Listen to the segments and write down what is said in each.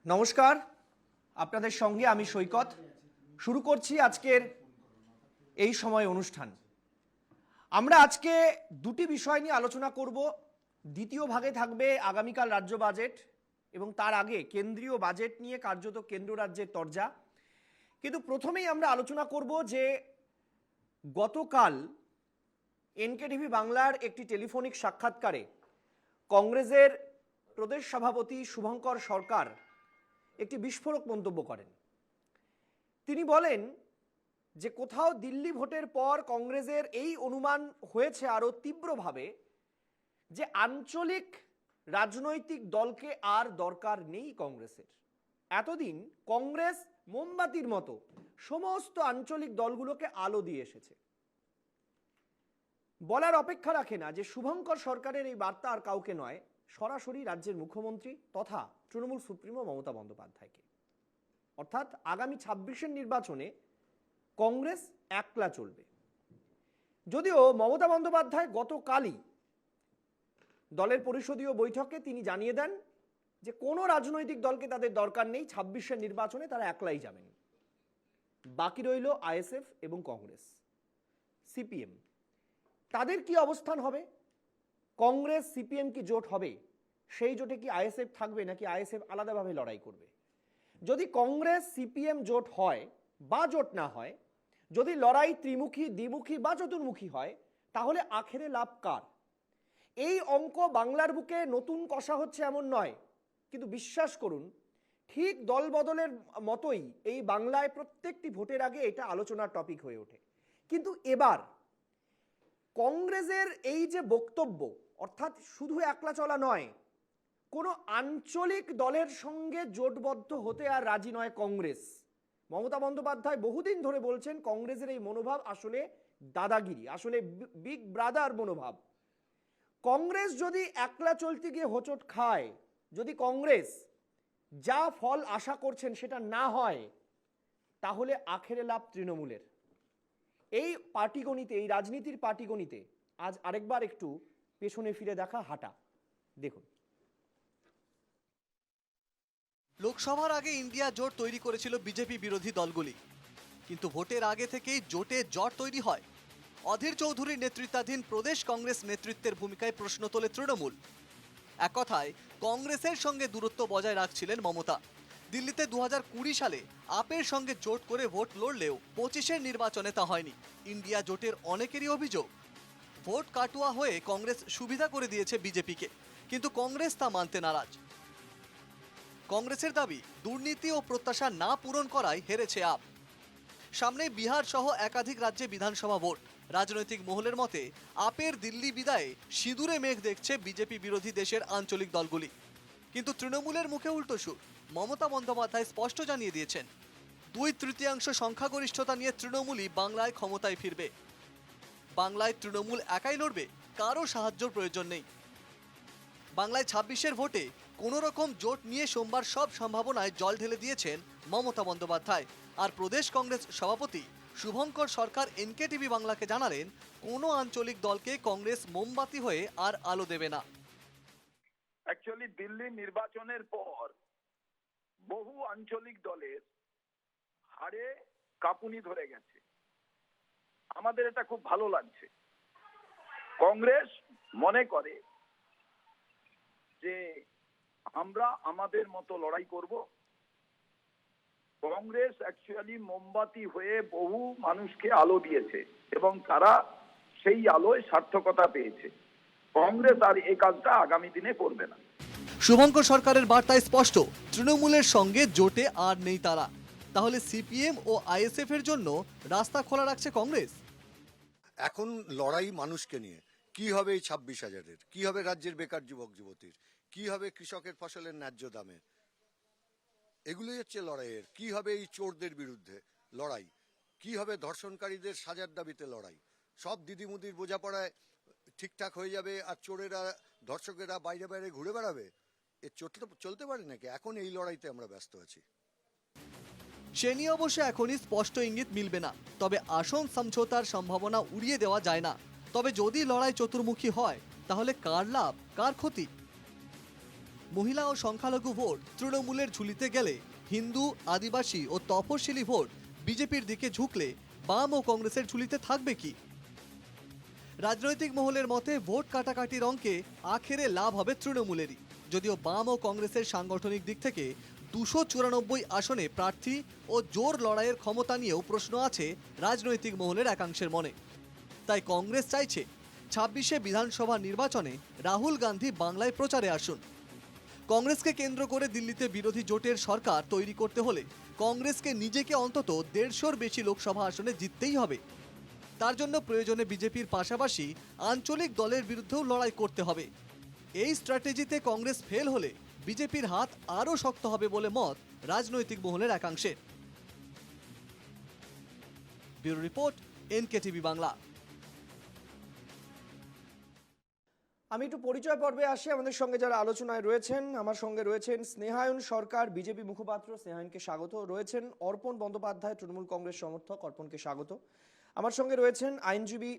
নমস্কার, আপনাদের সঙ্গে আমি সৈকত। শুরু করছি আজকের এই সময় অনুষ্ঠান। আমরা আজকে দুটি বিষয় নিয়ে আলোচনা করব। দ্বিতীয় ভাগে থাকবে আগামীকাল রাজ্য বাজেট এবং তার আগে কেন্দ্রীয় বাজেট নিয়ে কার্যত কেন্দ্র রাজ্যের তরজা। কিন্তু প্রথমেই আমরা আলোচনা করব যে গতকাল এনকেটিভি বাংলার একটি টেলিফোনিক সাক্ষাৎকারে কংগ্রেসের প্রদেশ সভাপতি শুভঙ্কর সরকার একটি বিস্ফোরক মন্তব্য করেন। তিনি বলেন যে কোথাও দিল্লি ভোটের পর কংগ্রেসের এই অনুমান হয়েছে আরো তীব্রভাবে যে আঞ্চলিক রাজনৈতিক দলকে আর দরকার নেই কংগ্রেসের। এতদিন কংগ্রেস মোমবাতির মতো সমস্ত আঞ্চলিক দলগুলোকে আলো দিয়ে এসেছে। বলার অপেক্ষা রাখে না যে শুভঙ্কর সরকারের এই বার্তা আর কাউকে নয়, সরাসরি রাজ্যের মুখ্যমন্ত্রী তথা তৃণমূল সুপ্রিমো মমতা বন্দ্যোপাধ্যায়কে। অর্থাৎ আগামী ২৬-এর নির্বাচনে কংগ্রেস একলা চলবে। যদিও মমতা বন্দ্যোপাধ্যায় গতকালই দলের পরিষদীয় বৈঠকে তিনি জানিয়ে দেন যে কোনো রাজনৈতিক দলকে তাদের দরকার নেই, ২৬-এর নির্বাচনে তারা একলাই যাবেন। বাকি রইল আইএসএফ এবং কংগ্রেস, সিপিএম। তাদের কি অবস্থান হবে? কংগ্রেস সিপিএম কি জোট হবে? সেই জোটে কি আইএসএফ থাকবে নাকি আইএসএফ আলাদাভাবে লড়াই করবে? যদি কংগ্রেস সিপিএম জোট হয় বা জোট না হয়, যদি লড়াই ত্রিমুখী, দ্বিমুখী বা চতুর্মুখী হয়, তাহলে আখেরে লাভ কার? এই অঙ্ক বাংলার বুকে নতুন কষা হচ্ছে এমন নয়, কিন্তু বিশ্বাস করুন ঠিক দল বদলের মতোই এই বাংলায় প্রত্যেকটি ভোটের আগে এটা আলোচনার টপিক হয়ে ওঠে। কিন্তু এবার কংগ্রেসের এই যে বক্তব্য, অর্থাৎ শুধু একলা চলা নয়, কোনো আঞ্চলিক দলের সঙ্গে জোটবদ্ধ হতে আর রাজি নয় কংগ্রেস। মমতা বন্দ্যোপাধ্যায় বহুদিন ধরে বলছেন কংগ্রেসের এই মনোভাব আসলে দাদাগিরি, আসলে বিগ ব্রাদার মনোভাব। কংগ্রেস যদি একলা চলতে গিয়ে হোঁচট খায়, যদি কংগ্রেস যা ফল আশা করছেন সেটা না হয়, তাহলে আখেরে লাভ তৃণমূলের। এই পাটিগণিতে, এই রাজনীতির পাটিগণিতে আজ আরেকবার একটু পেছনে ফিরে দেখা হাঁটা দেখুন। লোকসভার আগে ইন্ডিয়া জোট তৈরি করেছিল বিজেপি বিরোধী দলগুলি, কিন্তু ভোটের আগে থেকেই জোটে জট তৈরি হয়। অধীর চৌধুরীর নেতৃত্বাধীন প্রদেশ কংগ্রেস নেতৃত্বের ভূমিকায় প্রশ্ন তোলে তৃণমূল। এক কথায় কংগ্রেসের সঙ্গে দূরত্ব বজায় রাখছিলেন মমতা। দিল্লিতে ২০২০ সালে আপের সঙ্গে জোট করে ভোট লড়লেও ২৫-এর নির্বাচনে তা হয়নি। ইন্ডিয়া জোটের অনেকেরই অভিযোগ ভোট কাটুয়া হয়ে কংগ্রেস সুবিধা করে দিয়েছে বিজেপিকে, কিন্তু কংগ্রেস তা মানতে নারাজ। কংগ্রেসের দাবি দুর্নীতি ও প্রত্যাশা না পূরণ করায় হেরেছে আপ। সামনে বিহার সহ একাধিক রাজ্যে বিধানসভা ভোট। রাজনৈতিক মহলের মতে আপের দিল্লি বিদায়ে সিঁদুরে মেঘ দেখছে বিজেপি বিরোধী দেশের আঞ্চলিক দলগুলি। কিন্তু তৃণমূলের মুখে উল্টো সুর। মমতা বন্দ্যোপাধ্যায় স্পষ্ট জানিয়ে দিয়েছেন ২/৩ সংখ্যাগরিষ্ঠতা নিয়ে তৃণমূলই বাংলায় ক্ষমতায় ফিরবে। বাংলায় তৃণমূল একাই লড়বে, কারো সাহায্যের প্রয়োজন নেই। বাংলায় ২৬-এর ভোটে কোনো রকম জোট নিয়ে সোমবার সব সম্ভাবনায় জল ঢেলে দিয়েছেন মমতা বন্দ্যোপাধ্যায়। আর প্রদেশ কংগ্রেস সভাপতি শুভঙ্কর সরকার এনকেটিভি বাংলাকে জানালেন কোনো আঞ্চলিক দলকে কংগ্রেস মোমবাতি হয়ে আর আলো দেবে না। অ্যাকচুয়ালি দিল্লি নির্বাচনের পর বহু আঞ্চলিক দলের হারে কাঁপুনি ধরে গেছে। আমাদের এটা খুব ভালো লাগছে। কংগ্রেস মনে করে যে আমরা আমাদের মতো লড়াই করব। কংগ্রেস অ্যাকচুয়ালি মোমবাতি হয়ে বহু মানুষকে আলো দিয়েছে এবং তারা সেই আলোয় সার্থকতা পেয়েছে। কংগ্রেস আর এই কাজটা আগামী দিনে করবে না। শুভঙ্কর সরকারের বার্তায় স্পষ্ট, তৃণমূলের সঙ্গে জোটে আর নেই তারা। তাহলে সিপিএম ও আইএসএফ এর জন্য রাস্তা খোলা রাখছে কংগ্রেস। এখন লড়াই মানুষকে নিয়ে। কি হবে এই ২৬,০০০-এর, কি হবে রাজ্যের বেকার যুবক যুবতীর, কি হবে কৃষকের ফসলের ন্যায্য দামে, এগুলোই হচ্ছে লড়াইয়ের। কি হবে এই চোরদের বিরুদ্ধে লড়াই, কি হবে ধর্ষণকারীদের সাজার দাবিতে লড়াই। সব দিদিমুদির বোঝাপড়ায় ঠিকঠাক হয়ে যাবে আর চোরেরা, ধর্ষকেরা বাইরে বাইরে ঘুরে বেড়াবে। এ চলতে পারে নাকি? এখন এই লড়াইতে আমরা ব্যস্ত আছি। সে নিয়ে অবশ্য এখনই স্পষ্ট ইঙ্গিত মিলবে না, তবে আসন সমঝোতার সম্ভাবনা উড়িয়ে দেওয়া যায় না। তবে যদি লড়াই চতুর্মুখী হয় তাহলে কার লাভ কার ক্ষতি? মহিলা ও সংখ্যালঘু ভোট তৃণমূলের ঝুলিতে গেলে হিন্দু, আদিবাসী ও তপশিলি ভোট বিজেপির দিকে ঝুঁকলে বাম ও কংগ্রেসের ঝুলিতে থাকবে কি? রাজনৈতিক মহলের মতে ভোট কাটাকাটির অঙ্কে আখেরে লাভ হবে তৃণমূলেরই, যদিও বাম ও কংগ্রেসের সাংগঠনিক দিক থেকে 294 আসনে প্রার্থী ও জোর লড়াইয়ের ক্ষমতা নিয়েও প্রশ্ন আছে রাজনৈতিক মহলের একাংশের মনে। তাই কংগ্রেস চাইছে 26শে বিধানসভা নির্বাচনে রাহুল গান্ধী বাংলায় প্রচারে আসুন। কংগ্রেসকে কেন্দ্র করে দিল্লিতে বিরোধী জোটের সরকার তৈরি করতে হলে কংগ্রেসকে নিজেকে অন্তত 150-র বেশি লোকসভা আসনে জিততেই হবে। তার জন্য প্রয়োজনে বিজেপির পাশাপাশি আঞ্চলিক দলের বিরুদ্ধেও লড়াই করতে হবে। এই স্ট্র্যাটেজিতে কংগ্রেস ফেল হলে বিজেপির হাত আরও শক্ত হবে বলে মত রাজনৈতিক মহলের একাংশের। Bureau report, NKTV Bangla. আমি একটু পরিচয় পর্বে আসি। আমাদের সঙ্গে যারা আলোচনায় রয়েছেন, আমার সঙ্গে রয়েছেন স্নেহায়ন সরকার, বিজেপি মুখপাত্র, স্নেহায়নকে স্বাগত। রয়েছেন অর্পণ বন্দ্যোপাধ্যায়, তৃণমূল কংগ্রেস সমর্থক, অর্পণকে স্বাগত। আমার সঙ্গে রয়েছেন আইনজীবী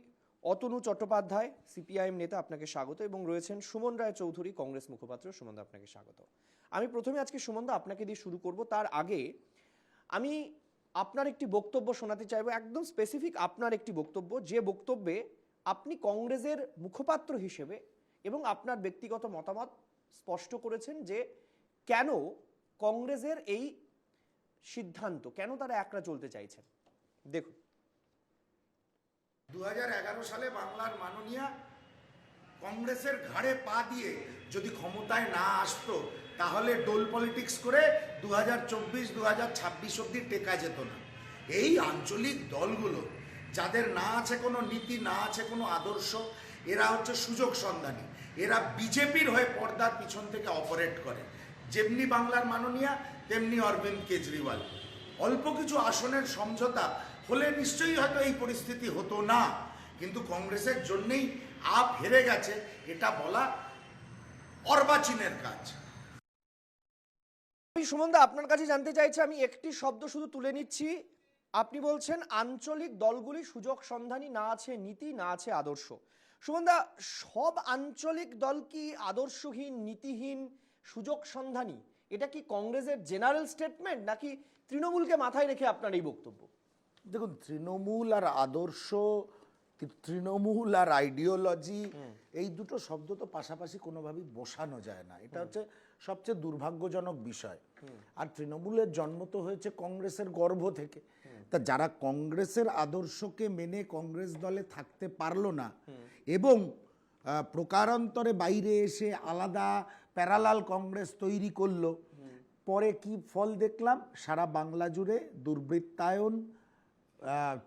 অতনু চট্টোপাধ্যায়, সিপিআইএম নেতা, আপনাকে স্বাগত। এবং রয়েছেন সুমন রায় চৌধুরী, কংগ্রেস মুখপাত্র। সুমনদা, আপনাকে স্বাগত। আমি প্রথমে আজকে সুমনদা আপনাকে দিয়ে শুরু করব। তার আগে আমি আপনার একটি বক্তব্য শোনাতে চাইবো, একদম স্পেসিফিক আপনার একটি বক্তব্য, যে বক্তব্যে আপনি কংগ্রেসের মুখপাত্র হিসেবে এবং আপনার ব্যক্তিগত মতামত স্পষ্ট করেছেন যে কেন কংগ্রেসের এই সিদ্ধান্ত, কেন তারা একলা চলতে চাইছেন। দেখুন, 2011 সালে বাংলার মাননীয়া কংগ্রেসের ঘাড়ে পা দিয়ে যদি ক্ষমতায় না আসতো তাহলে ডোল পলিটিক্স করে 2024-2026 অব্দি টেকা যেত না। এই আঞ্চলিক দলগুলো যাদের না আছে কোনো নীতি, না আছে কোনো আদর্শ, এরা হচ্ছে সুযোগ সন্ধানী। এরা বিজেপির হয়ে পর্দার পিছন থেকে অপারেট করে। যেমনি বাংলার মাননীয়া তেমনি অরবিন্দ কেজরিওয়াল। অল্প কিছু আসনের সমঝোতা হলে নিশ্চয়ই হয়তো এই পরিস্থিতি হতো না, কিন্তু কংগ্রেসের জন্যই আপ হেরে গেছে এটা বলা অর্বাচীনের কাজ। আমি সুমনদা আপনার কাছে জানতে চাইছি, আমি একটি শব্দ শুধু তুলে নিচ্ছি। আপনি বলছেন আঞ্চলিক দলগুলি সুযোগ সন্ধানী, না আছে নীতি, না আছে আদর্শ। সুমনদা, সব আঞ্চলিক দল কি আদর্শহীন, নীতিহীন, সুযোগ সন্ধানী? এটা কি কংগ্রেসের জেনারেল স্টেটমেন্ট, নাকি তৃণমূলকে মাথায় রেখে আপনার এই বক্তব্য? দেখুন, তৃণমূল আর আদর্শ, তৃণমূল আর আইডিওলজি, এই দুটো শব্দ তো পাশাপাশি কোনোভাবেই বসানো যায় না। এটা হচ্ছে সবচেয়ে দুর্ভাগ্যজনক বিষয়। আর তৃণমূলের জন্ম তো হয়েছে কংগ্রেসের গর্ভ থেকে। তা যারা কংগ্রেসের আদর্শকে মেনে কংগ্রেস দলে থাকতে পারলো না এবং প্রকারান্তরে বাইরে এসে আলাদা প্যারালাল কংগ্রেস তৈরি করলো, পরে কি ফল দেখলাম? সারা বাংলা জুড়ে দুর্বৃত্তায়ন,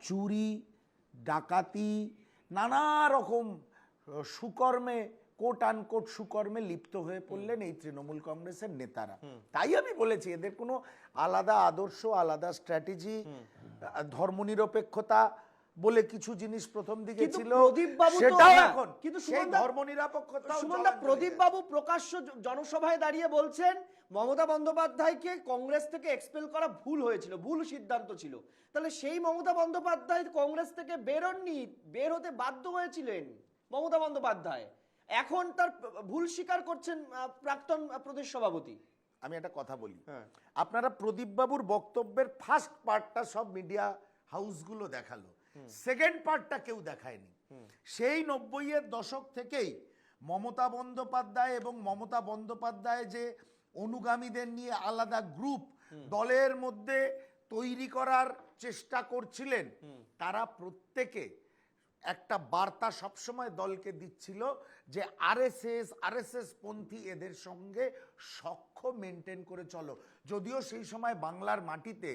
চুরি, ডাকাতি, নানা রকম সুকর্মে, কোট আনকোট সুকর্মে লিপ্ত হয়ে পড়লেন এই তৃণমূল কংগ্রেসের নেতারা। তাই আমি বলেছি এদের কোনো আলাদা আদর্শ, আলাদা স্ট্র্যাটেজি, ধর্মনিরপেক্ষতা বলে কিছু জিনিস প্রথম দিকে ছিল, সেটাও এখন কিন্তু সেই ধর্মনিরপেক্ষতা। সুমনদা, প্রদীপ বাবু প্রকাশ্য জনসভায় দাঁড়িয়ে বলছেন মমতা বন্দ্যোপাধ্যায়কে কংগ্রেস থেকে এক্সপেল করা ভুল হয়েছিল, ভুল সিদ্ধান্ত ছিল। তাহলে সেই মমতা বন্দ্যোপাধ্যায় কংগ্রেস থেকে বেরোননি, বের হতে বাধ্য হয়েছিলেন মমতা বন্দ্যোপাধ্যায়। এখন তার ভুল স্বীকার করছেন প্রাক্তন প্রদেশ সভাপতি। আমি একটা কথা বলি, আপনারা প্রদীপ বাবুর বক্তব্যের ফার্স্ট পার্টটা সব মিডিয়া হাউসগুলো দেখালো, সেকেন্ড পার্টটা কেউ দেখায়নি। সেই 90-এর দশক থেকেই মমতা বন্দ্যোপাধ্যায় এবং মমতা বন্দ্যোপাধ্যায় যে অনুগামীদের নিয়ে আলাদা গ্রুপ দলের মধ্যে তৈরি করার চেষ্টা করছিলেন, তারা প্রত্যেকে একটা বার্তা সবসময় দলকে দিচ্ছিল যে আরএসএস পন্থী এদের সঙ্গে সখ্য মেনটেন করে চলো। যদিও সেই সময় বাংলার মাটিতে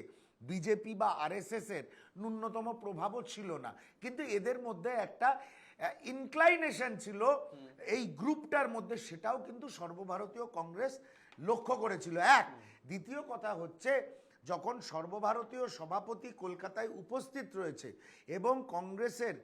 বিজেপি বা আরএসএস এর ন্যূনতম প্রভাবও ছিল না, কিন্তু এদের মধ্যে একটা ইনক্লাইনেশন ছিল এই গ্রুপটার মধ্যে, সেটাও কিন্তু সর্বভারতীয় কংগ্রেস লক্ষ্য করেছিল। এক, দ্বিতীয় কথা হচ্ছে যখন সর্বভারতীয় সভাপতি কলকাতায় উপস্থিত রয়েছে এবং কংগ্রেসের